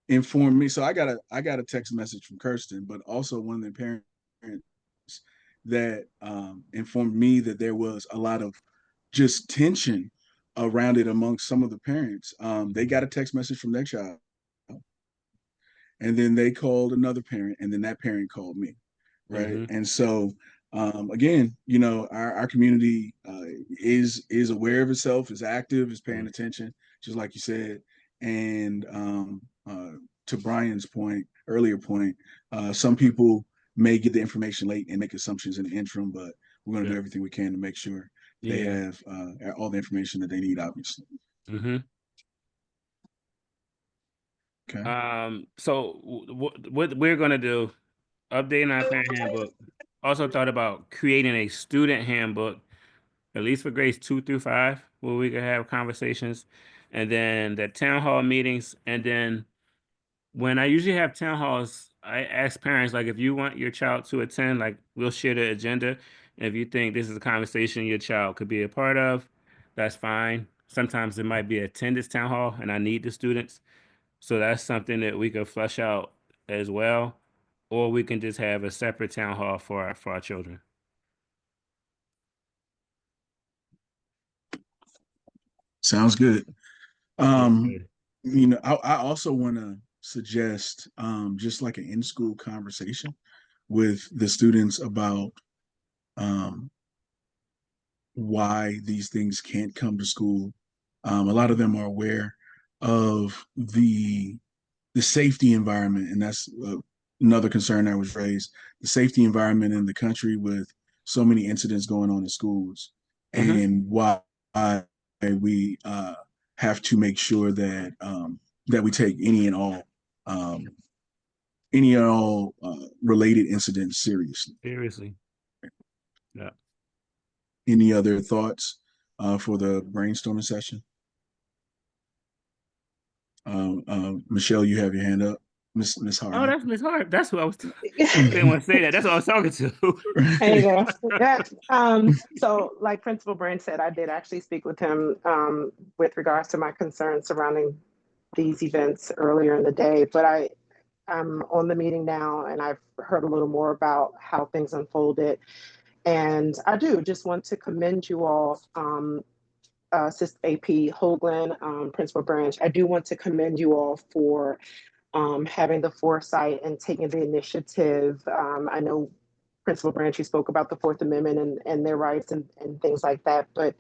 informed me, so I got a text message from Kirsten, but also one of the parents that informed me that there was a lot of just tension around it amongst some of the parents. They got a text message from their child, and then they called another parent, and then that parent called me, right? Mhm. And so again, you know, our community is aware of itself, is active, is paying attention, just like you said. And to Brian's earlier point, some people may get the information late and make assumptions in the interim, but we're going to do everything we can to make sure they have all the information that they need, obviously. Mm-hmm. Okay. So what we're gonna do, updating our parent handbook. Also thought about creating a student handbook, at least for grades 2 through 5, where we could have conversations, and then the town hall meetings. And then when I usually have town halls, I ask parents, like, if you want your child to attend, like, we'll share the agenda. And if you think this is a conversation your child could be a part of, that's fine. Sometimes it might be attendance town hall, and I need the students. So that's something that we could flesh out as well, or we can just have a separate town hall for our children. Sounds good. Good. You know, I also want to suggest just like an in-school conversation with the students about why these things can't come to school. A lot of them are aware of the safety environment, and that's another concern that was raised. The safety environment in the country with so many incidents going on in schools, Mhm. and why we have to make sure that that we take any and all related incidents seriously. Seriously. Yeah. Any other thoughts for the brainstorming session? Michelle, you have your hand up. Miss Hardy. Oh, that's Miss Hart. That's who I was. I didn't want to say that. That's what I was talking to. There you go. Yeah. So like Principal Brand said, I did actually speak with him with regards to my concerns surrounding these events earlier in the day, but I'm on the meeting now and I've heard a little more about how things unfolded. And I do just want to commend you all, Sis AP Hoagland, Principal Branch. I do want to commend you all for having the foresight and taking the initiative. I know Principal Branch, you spoke about the Fourth Amendment and their rights and things like that. But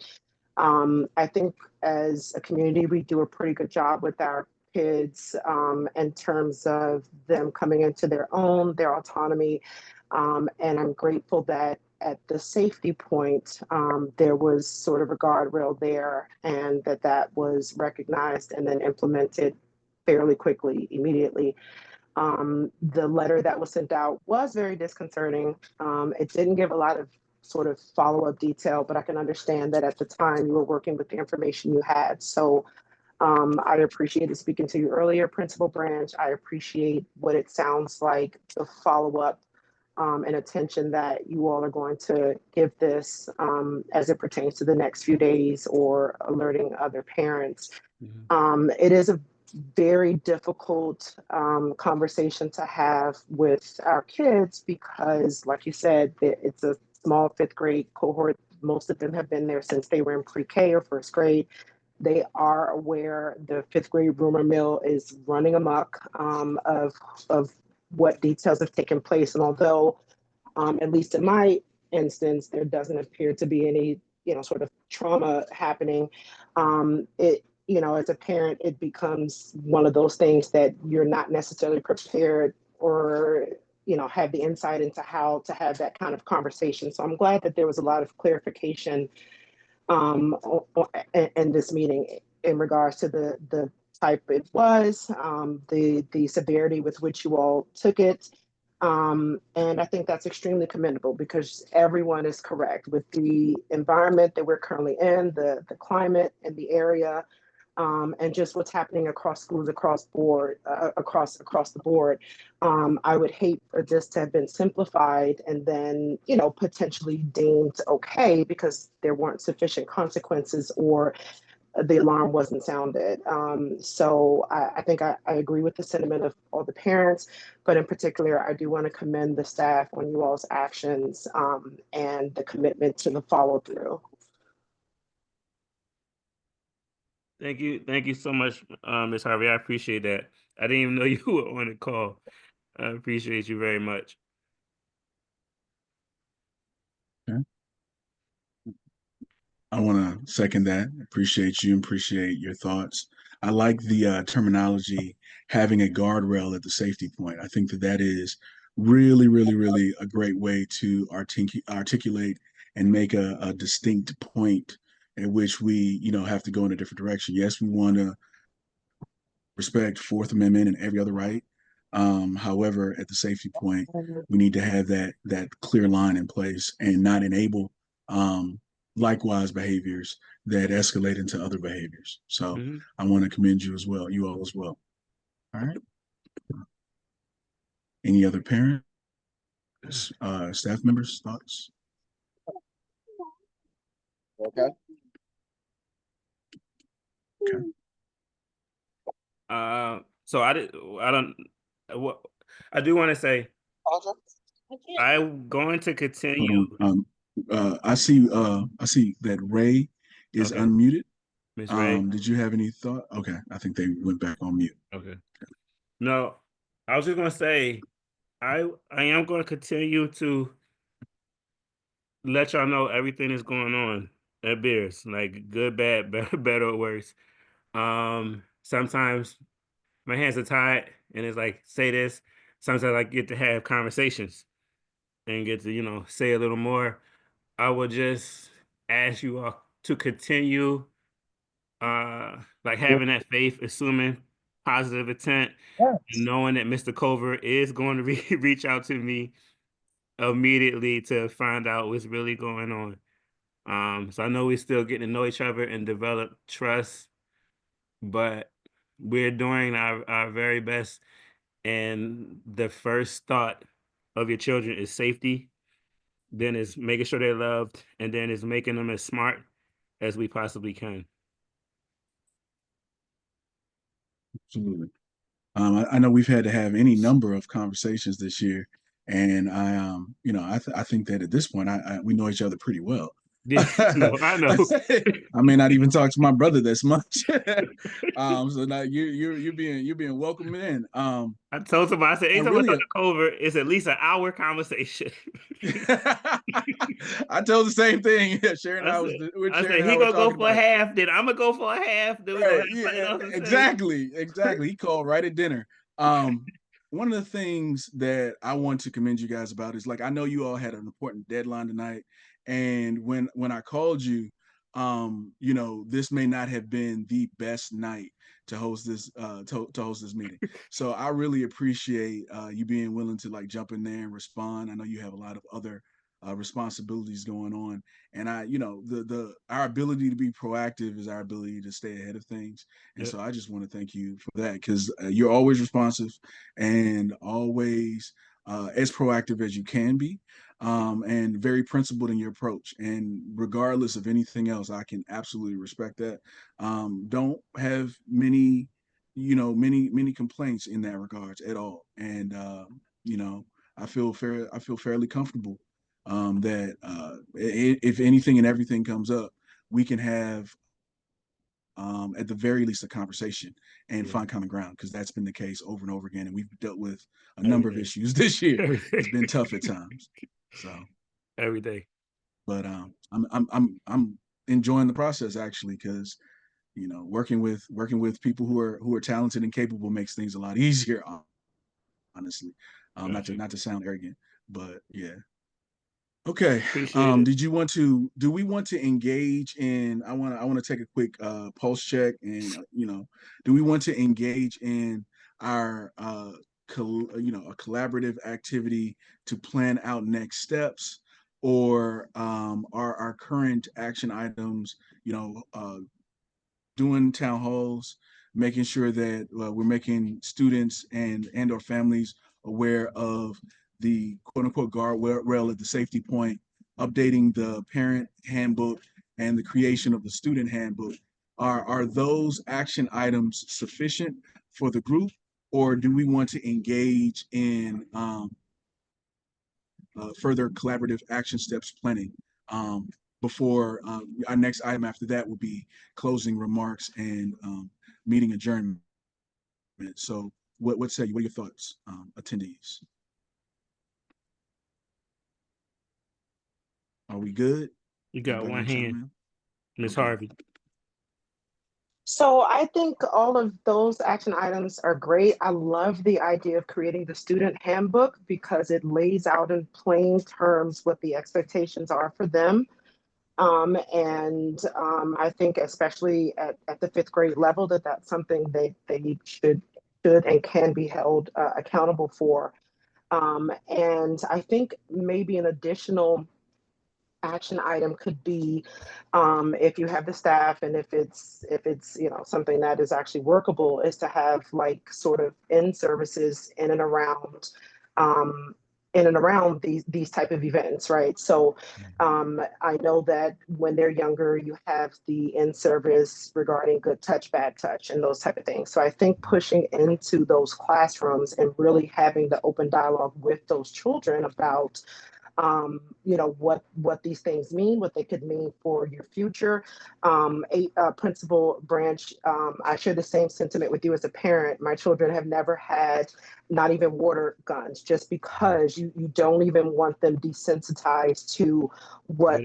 I think as a community, we do a pretty good job with our kids in terms of them coming into their own, their autonomy. And I'm grateful that at the safety point, there was sort of a guardrail there and that was recognized and then implemented fairly quickly, immediately. The letter that was sent out was very disconcerting. It didn't give a lot of sort of follow-up detail, but I can understand that at the time you were working with the information you had. So I appreciated speaking to you earlier, Principal Branch. I appreciate what it sounds like, the follow-up and attention that you all are going to give this as it pertains to the next few days or alerting other parents. It is a very difficult conversation to have with our kids because, like you said, it's a small fifth grade cohort. Most of them have been there since they were in pre-K or first grade. They are aware the fifth grade rumor mill is running amok of what details have taken place. And although, at least in my instance, there doesn't appear to be any, sort of trauma happening, as a parent, it becomes one of those things that you're not necessarily prepared or, have the insight into how to have that kind of conversation. So I'm glad that there was a lot of clarification in this meeting in regards to the type it was, the severity with which you all took it. And I think that's extremely commendable because everyone is correct with the environment that we're currently in, the climate and the area, and just what's happening across schools, across the board. I would hate for this to have been simplified and then, potentially deemed okay because there weren't sufficient consequences or the alarm wasn't sounded. So I think I agree with the sentiment of all the parents, but in particular, I do want to commend the staff on you all's actions and the commitment to the follow through. Thank you so much, Ms. Harvey. I appreciate that. I didn't even know you were on the call. I appreciate you very much. I want to second that. Appreciate you. Appreciate your thoughts. I like the terminology having a guardrail at the safety point. I think that that is really, really, really a great way to articulate and make a distinct point at which we, have to go in a different direction. Yes, we want to respect Fourth Amendment and every other right. However, at the safety point, we need to have that clear line in place and not enable likewise behaviors that escalate into other behaviors. So I want to commend you as well, you all as well. All right. Any other parents, staff members, thoughts? Okay. Okay. So I do want to say I'm going to continue. I see that Ray is Okay. unmuted. Ms. Ray. Did you have any thought? Okay, I think they went back on mute. Okay. No, I was just gonna say, I am going to continue to let y'all know everything that's going on at Beers, like good, bad, better or worse. Sometimes my hands are tied, and it's like say this. Sometimes I like get to have conversations and get to say a little more. I would just ask you all to continue, like having that faith, assuming positive intent, and knowing that Mr. Culver is going to reach out to me immediately to find out what's really going on. So I know we're still getting to know each other and develop trust, but we're doing our very best. And the first thought of your children is safety, then is making sure they're loved, and then is making them as smart as we possibly can. Absolutely. I know we've had to have any number of conversations this year, and I think that at this point, we know each other pretty well. Yeah, no, I know. I may not even talk to my brother this much. So now you're being welcomed in. I told him, I said, anytime really- I talk to Culver, it's at least an hour conversation. I told the same thing. Sharon and I said he gonna go for a half, then I'm gonna go for a half. Then we gonna have something else to say. Exactly. He called right at dinner. One of the things that I want to commend you guys about is, like, I know you all had an important deadline tonight, and when I called you, this may not have been the best night to host this to host this meeting. So I really appreciate you being willing to like jump in there and respond. I know you have a lot of other responsibilities going on, and our ability to be proactive is our ability to stay ahead of things. And so I just want to thank you for that, because you're always responsive and always as proactive as you can be, and very principled in your approach. And regardless of anything else, I can absolutely respect that. Don't have many complaints in that regards at all. And I feel fairly comfortable that if anything and everything comes up, we can have at the very least a conversation and find common ground, because that's been the case over and over again, and we've dealt with a number of issues this year. It's been tough at times. So every day. But I'm enjoying the process, actually, because working with people who are talented and capable makes things a lot easier, honestly. Not to sound arrogant, but yeah. Okay. Do we want to engage in, I want to take a quick pulse check, and do we want to engage in our a collaborative activity to plan out next steps, or are our current action items, doing town halls, making sure that we're making students and or families aware of the quote unquote guardrail at the safety point, updating the parent handbook and the creation of the student handbook? Are those action items sufficient for the group, or do we want to engage in further collaborative action steps planning? before our next item after that will be closing remarks and meeting adjournment. So what say you? What are your thoughts, attendees? Are we good? You got Everybody one wanna chime hand, in? Ms. Okay. Harvey. So I think all of those action items are great. I love the idea of creating the student handbook because it lays out in plain terms what the expectations are for them. I think especially at the 5th grade level, that's something they should and can be held accountable for. And I think maybe an additional action item could be if you have the staff and if it's something that is actually workable, is to have like sort of in services in and around these type of events, right? So I know that when they're younger, you have the in service regarding good touch, bad touch, and those type of things. So I think pushing into those classrooms and really having the open dialogue with those children about what these things mean, what they could mean for your future. Principal Branch, I share the same sentiment with you as a parent. My children have never had not even water guns, just because you don't even want them desensitized to what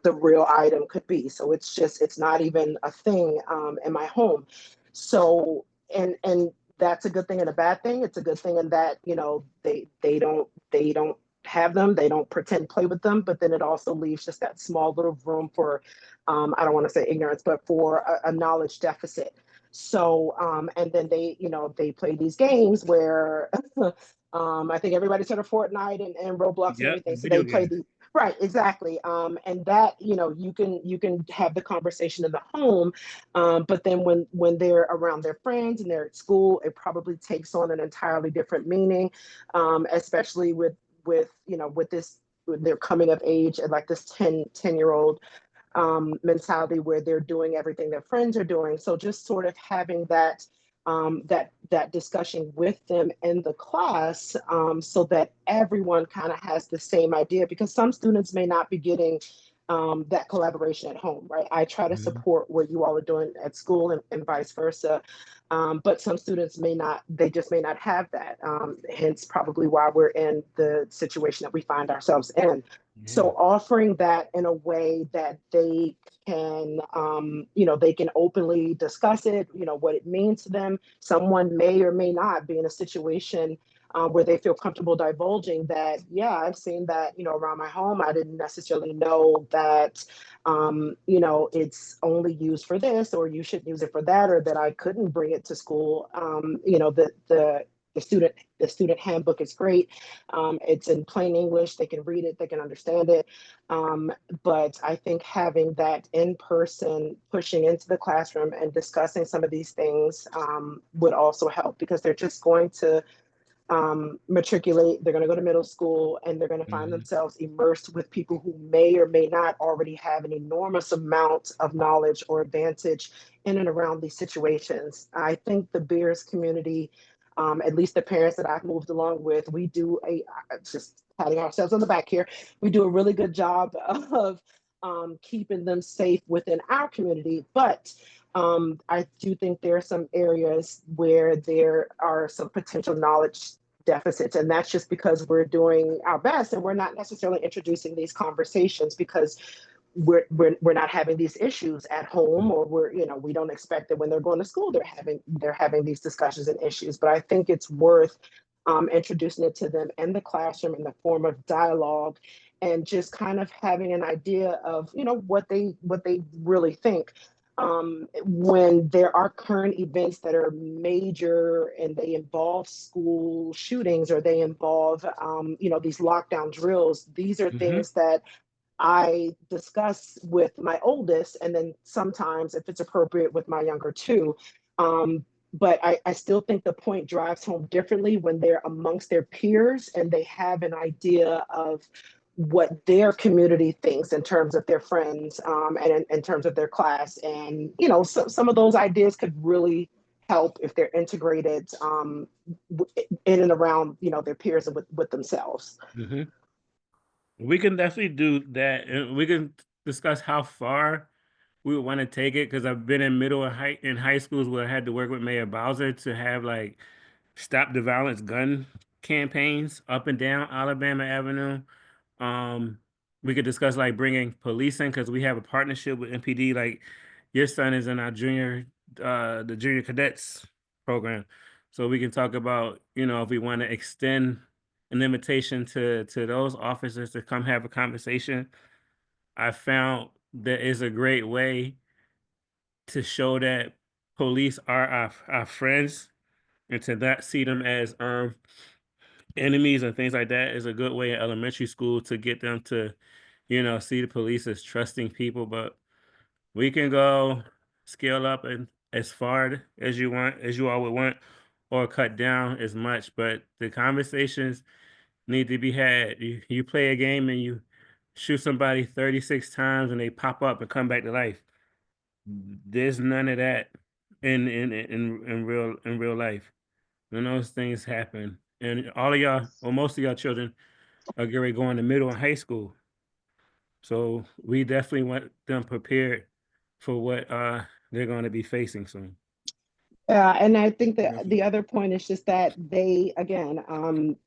the real item could be. So it's not even a thing in my home. So and that's a good thing and a bad thing. It's a good thing in that they don't have them, they don't pretend play with them, but then it also leaves just that small little room for I don't want to say ignorance, but for a knowledge deficit. So and then they play these games where I think everybody's heard of Fortnite and Roblox and everything. So they play the right, exactly. And that you can have the conversation in the home, but then when they're around their friends and they're at school, it probably takes on an entirely different meaning, especially with their coming of age and like this 10-year-old mentality where they're doing everything their friends are doing. So just sort of having that discussion with them in the class, so that everyone kind of has the same idea, because some students may not be getting that collaboration at home, right? I try to support what you all are doing at school and vice versa. But some students they just may not have that. Hence probably why we're in the situation that we find ourselves in. So offering that in a way that they can, they can openly discuss it, what it means to them. Someone may or may not be in a situation where they feel comfortable divulging that, yeah, I've seen that, around my home. I didn't necessarily know that, it's only used for this, or you should use it for that, or that I couldn't bring it to school. The student handbook is great. It's in plain English. They can read it, they can understand it. But I think having that in person, pushing into the classroom and discussing some of these things would also help, because they're just going to matriculate, they're going to go to middle school, and they're going to find themselves immersed with people who may or may not already have an enormous amount of knowledge or advantage in and around these situations. I think the Beers community, at least the parents that I've moved along with, we do just patting ourselves on the back here, we do a really good job of keeping them safe within our community. But I do think there are some areas where there are some potential knowledge deficits, and that's just because we're doing our best and we're not necessarily introducing these conversations because we're not having these issues at home, or we don't expect that when they're going to school they're having these discussions and issues. But I think it's worth introducing it to them in the classroom in the form of dialogue, and just kind of having an idea of what they really think. When there are current events that are major and they involve school shootings, or they involve these lockdown drills, these are things that I discuss with my oldest, and then sometimes, if it's appropriate, with my younger two. But I still think the point drives home differently when they're amongst their peers and they have an idea of what their community thinks in terms of their friends, and in terms of their class. And, some of those ideas could really help if they're integrated in and around, their peers and with themselves. We can definitely do that, and we can discuss how far we would want to take it, because I've been in middle and high schools where I had to work with Mayor Bowser to have like stop the violence gun campaigns up and down Alabama Avenue. We could discuss like bringing police in, because we have a partnership with MPD. Like your son is in our the junior cadets program, so we can talk about, you know, if we want to extend an invitation to those officers to come have a conversation. I found that is a great way to show that police are our friends, and to not see them as enemies and things like that is a good way in elementary school to get them to, you know, see the police as trusting people. But we can go scale up and as far as you want, as you all would want, or cut down as much. But the conversations need to be had. You play a game and you shoot somebody 36 times and they pop up and come back to life. There's none of that in real life. None of those things happen. And all of y'all, or most of y'all children, are getting ready to go into middle and high school. So we definitely want them prepared for what they're going to be facing soon. And I think that the other point is just that they, again,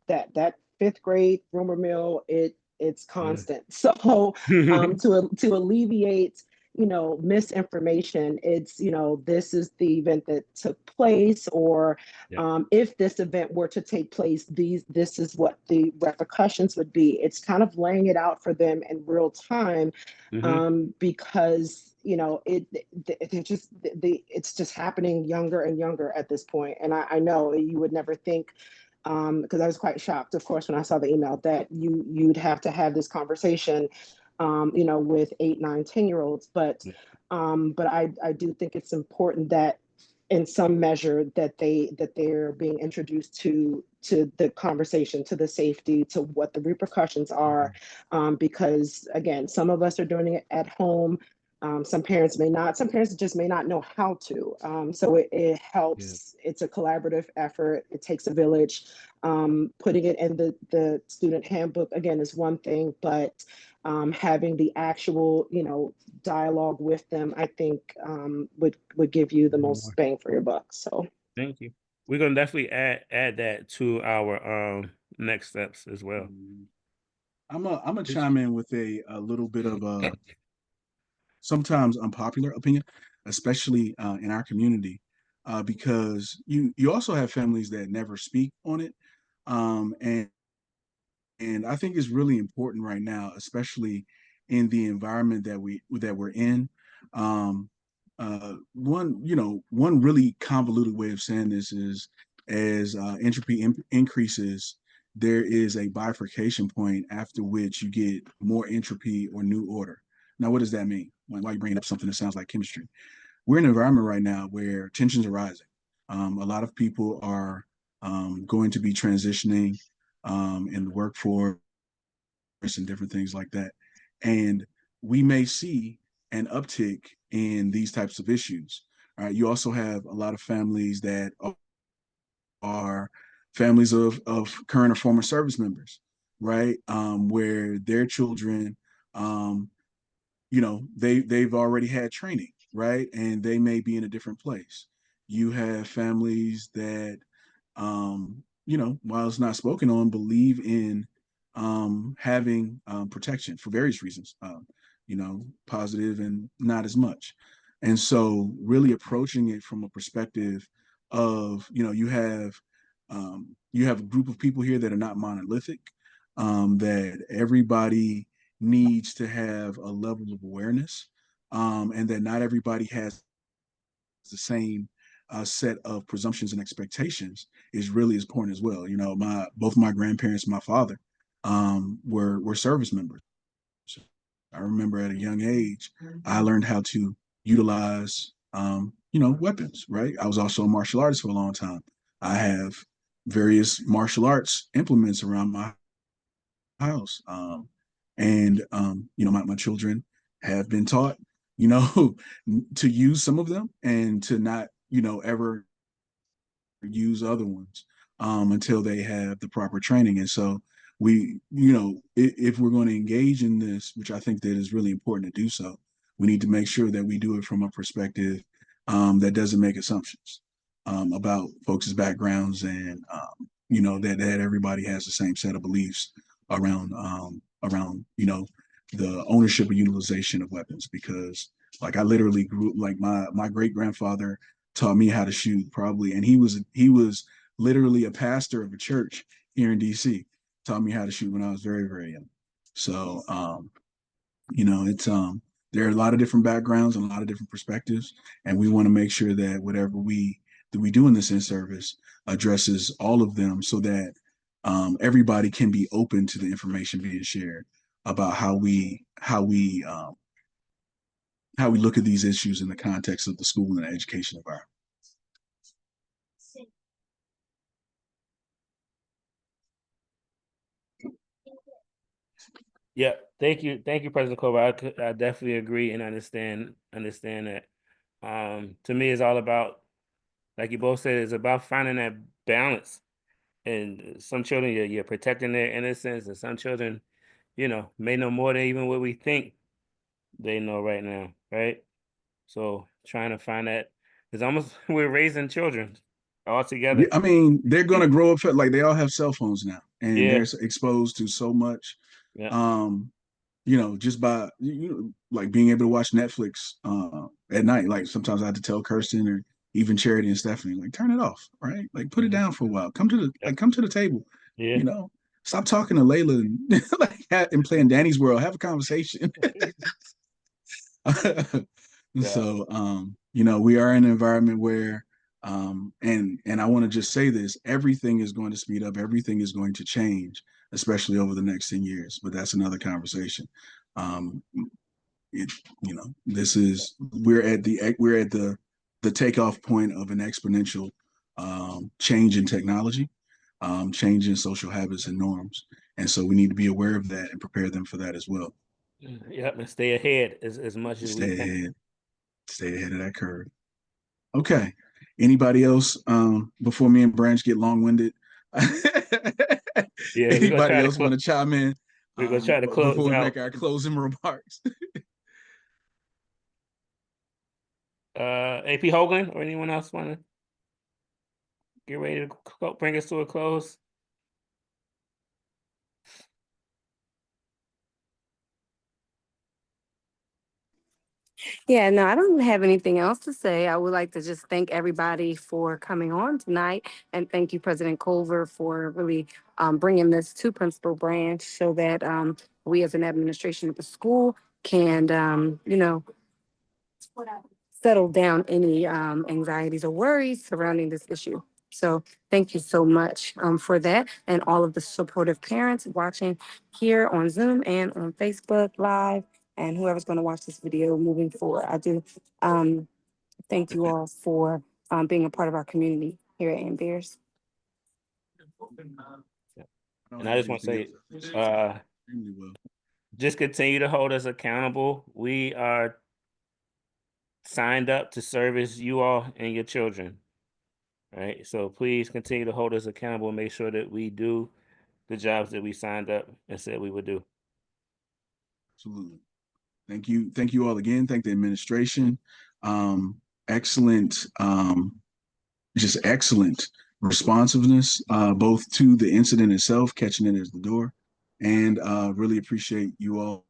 that fifth grade rumor mill, it's constant. So to alleviate, you know, misinformation, it's, you know, this is the event that took place, or if this event were to take place, this is what the repercussions would be. It's kind of laying it out for them in real time, because, you know, it's just happening younger and younger at this point. And I know you would never think, because I was quite shocked, of course, when I saw the email, that you'd have to have this conversation, you know, with 8, 9, 10-year-olds. But I do think it's important that in some measure that they're being introduced to the conversation, to the safety, to what the repercussions are, because again, some of us are doing it at home. Some parents may not, some parents just may not know how to. So it helps. It's a collaborative effort. It takes a village. Putting it in the student handbook, again, is one thing, but having the actual, you know, dialogue with them, I think would give you the most bang for your buck. So thank you. We're gonna definitely add that to our next steps as well. I'm gonna chime in with a little bit of a sometimes unpopular opinion, especially in our community, because you also have families that never speak on it, and I think it's really important right now, especially in the environment that we're in. One really convoluted way of saying this is, as entropy increases, there is a bifurcation point after which you get more entropy or new order. Now, what does that mean? Why are you bringing up something that sounds like chemistry? We're in an environment right now where tensions are rising. A lot of people are going to be transitioning in the workforce and different things like that. And we may see an uptick in these types of issues. All right. You also have a lot of families that are families of current or former service members, right? Where their children, you know, they've already had training, right? And they may be in a different place. You have families that, you know, while it's not spoken on, believe in having protection for various reasons, you know, positive and not as much. And so really approaching it from a perspective of, you know, you have a group of people here that are not monolithic, that everybody needs to have a level of awareness, and that not everybody has the same set of presumptions and expectations is really important as well. You know, both my grandparents, my father, were service members. I remember at a young age, I learned how to utilize, you know, weapons, right? I was also a martial artist for a long time. I have various martial arts implements around my house. And you know, my children have been taught, you know, to use some of them and to not, you know, ever use other ones until they have the proper training. And so if we're going to engage in this, which I think that is really important to do so, we need to make sure that we do it from a perspective that doesn't make assumptions about folks' backgrounds and that everybody has the same set of beliefs around the ownership or utilization of weapons. Because like I literally grew like my great grandfather taught me how to shoot probably, and he was literally a pastor of a church here in DC. Taught me how to shoot when I was very, very young. So it's there are a lot of different backgrounds and a lot of different perspectives, and we want to make sure that whatever we do in this in-service addresses all of them, so that everybody can be open to the information being shared about how we look at these issues in the context of the school and the education environment. Yeah, thank you, President Clover. I definitely agree and understand that. To me, it's all about, like you both said, it's about finding that balance. And some children, you're protecting their innocence, and some children, may know more than even what we think they know right now, right? So trying to find that is almost we're raising children all together. I mean, they're gonna grow up like they all have cell phones now, and Yeah. they're exposed to so much. Yeah. Just by like being able to watch Netflix at night. Like sometimes I have to tell Kirsten or even Charity and Stephanie, like, turn it off, right? Like put it down for a while. Come to the table. Yeah. Stop talking to Layla and and playing Danny's World. Have a conversation. So we are in an environment where and I want to just say this, everything is going to speed up, everything is going to change, especially over the next 10 years, but that's another conversation. We're at the takeoff point of an exponential change in technology, change in social habits and norms, and so we need to be aware of that and prepare them for that as well. Yep, and stay ahead as much as we can. Stay ahead of that curve. Okay. Anybody else before me and Branch get long-winded? Yeah, anybody else want to chime in? We're gonna try to close before we out. make our closing remarks. AP Hoagland or anyone else want to get ready to bring us to a close? Yeah, no, I don't have anything else to say. I would like to just thank everybody for coming on tonight, and thank you, President Culver, for really bringing this to Principal Branch so that we as an administration of the school can, settle down any anxieties or worries surrounding this issue. So thank you so much for that, and all of the supportive parents watching here on Zoom and on Facebook Live, and whoever's going to watch this video moving forward. I do thank you all for being a part of our community here at Ambeers. And I just want to say, just continue to hold us accountable. We are signed up to service you all and your children. Right. So please continue to hold us accountable and make sure that we do the jobs that we signed up and said we would do. Absolutely. Thank you. Thank you all again. Thank the administration. Excellent, just excellent responsiveness, both to the incident itself, catching it as the door, and really appreciate you all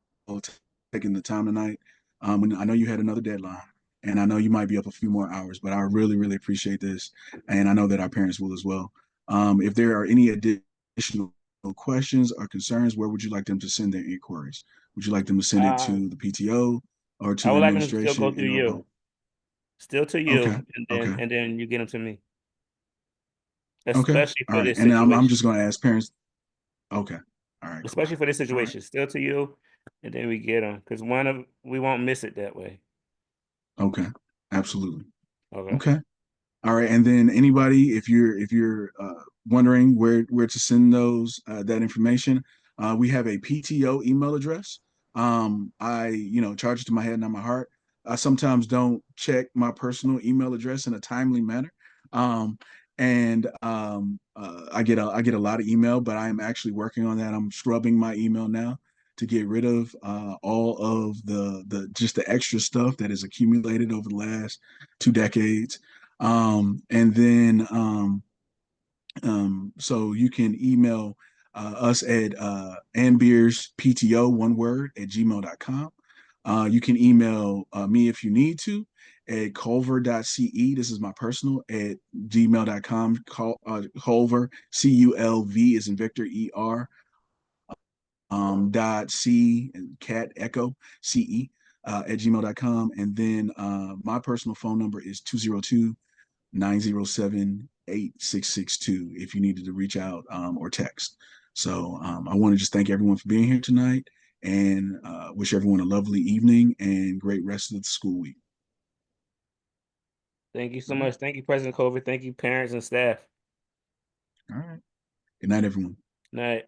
taking the time tonight. I know you had another deadline, and I know you might be up a few more hours, but I really, really appreciate this. And I know that our parents will as well. If there are any additional questions or concerns, where would you like them to send their inquiries? Would you like them to send it to the PTO or to I the would like them to administration? still go through you. Still to you, Okay. and then you get them to me. Okay. Especially All for right. this And then situation. I'm just going to ask parents. Okay. All right. Cool. Especially for this situation, still to you, and then we get them because we won't miss it that way. Okay. Absolutely. Okay. Okay. All right. And then anybody, if you're wondering where to send those that information, we have a PTO email address. I charge it to my head, not my heart. I sometimes don't check my personal email address in a timely manner. And I get a lot of email, but I am actually working on that. I'm scrubbing my email now to get rid of all of the just the extra stuff that has accumulated over the last 2 decades. And then so you can email us at anbeerspto, one word, at gmail.com. You can email me if you need to at culver.ce. This is my personal at gmail.com. Culver, CULV is in Victor, ER, dot C and cat echo CE at gmail.com. And then my personal phone number is 202-907-8662 if you needed to reach out or text. So I want to just thank everyone for being here tonight and wish everyone a lovely evening and great rest of the school week. Thank you so much. Thank you, President Culver. Thank you, parents and staff. All right. Good night, everyone. Night.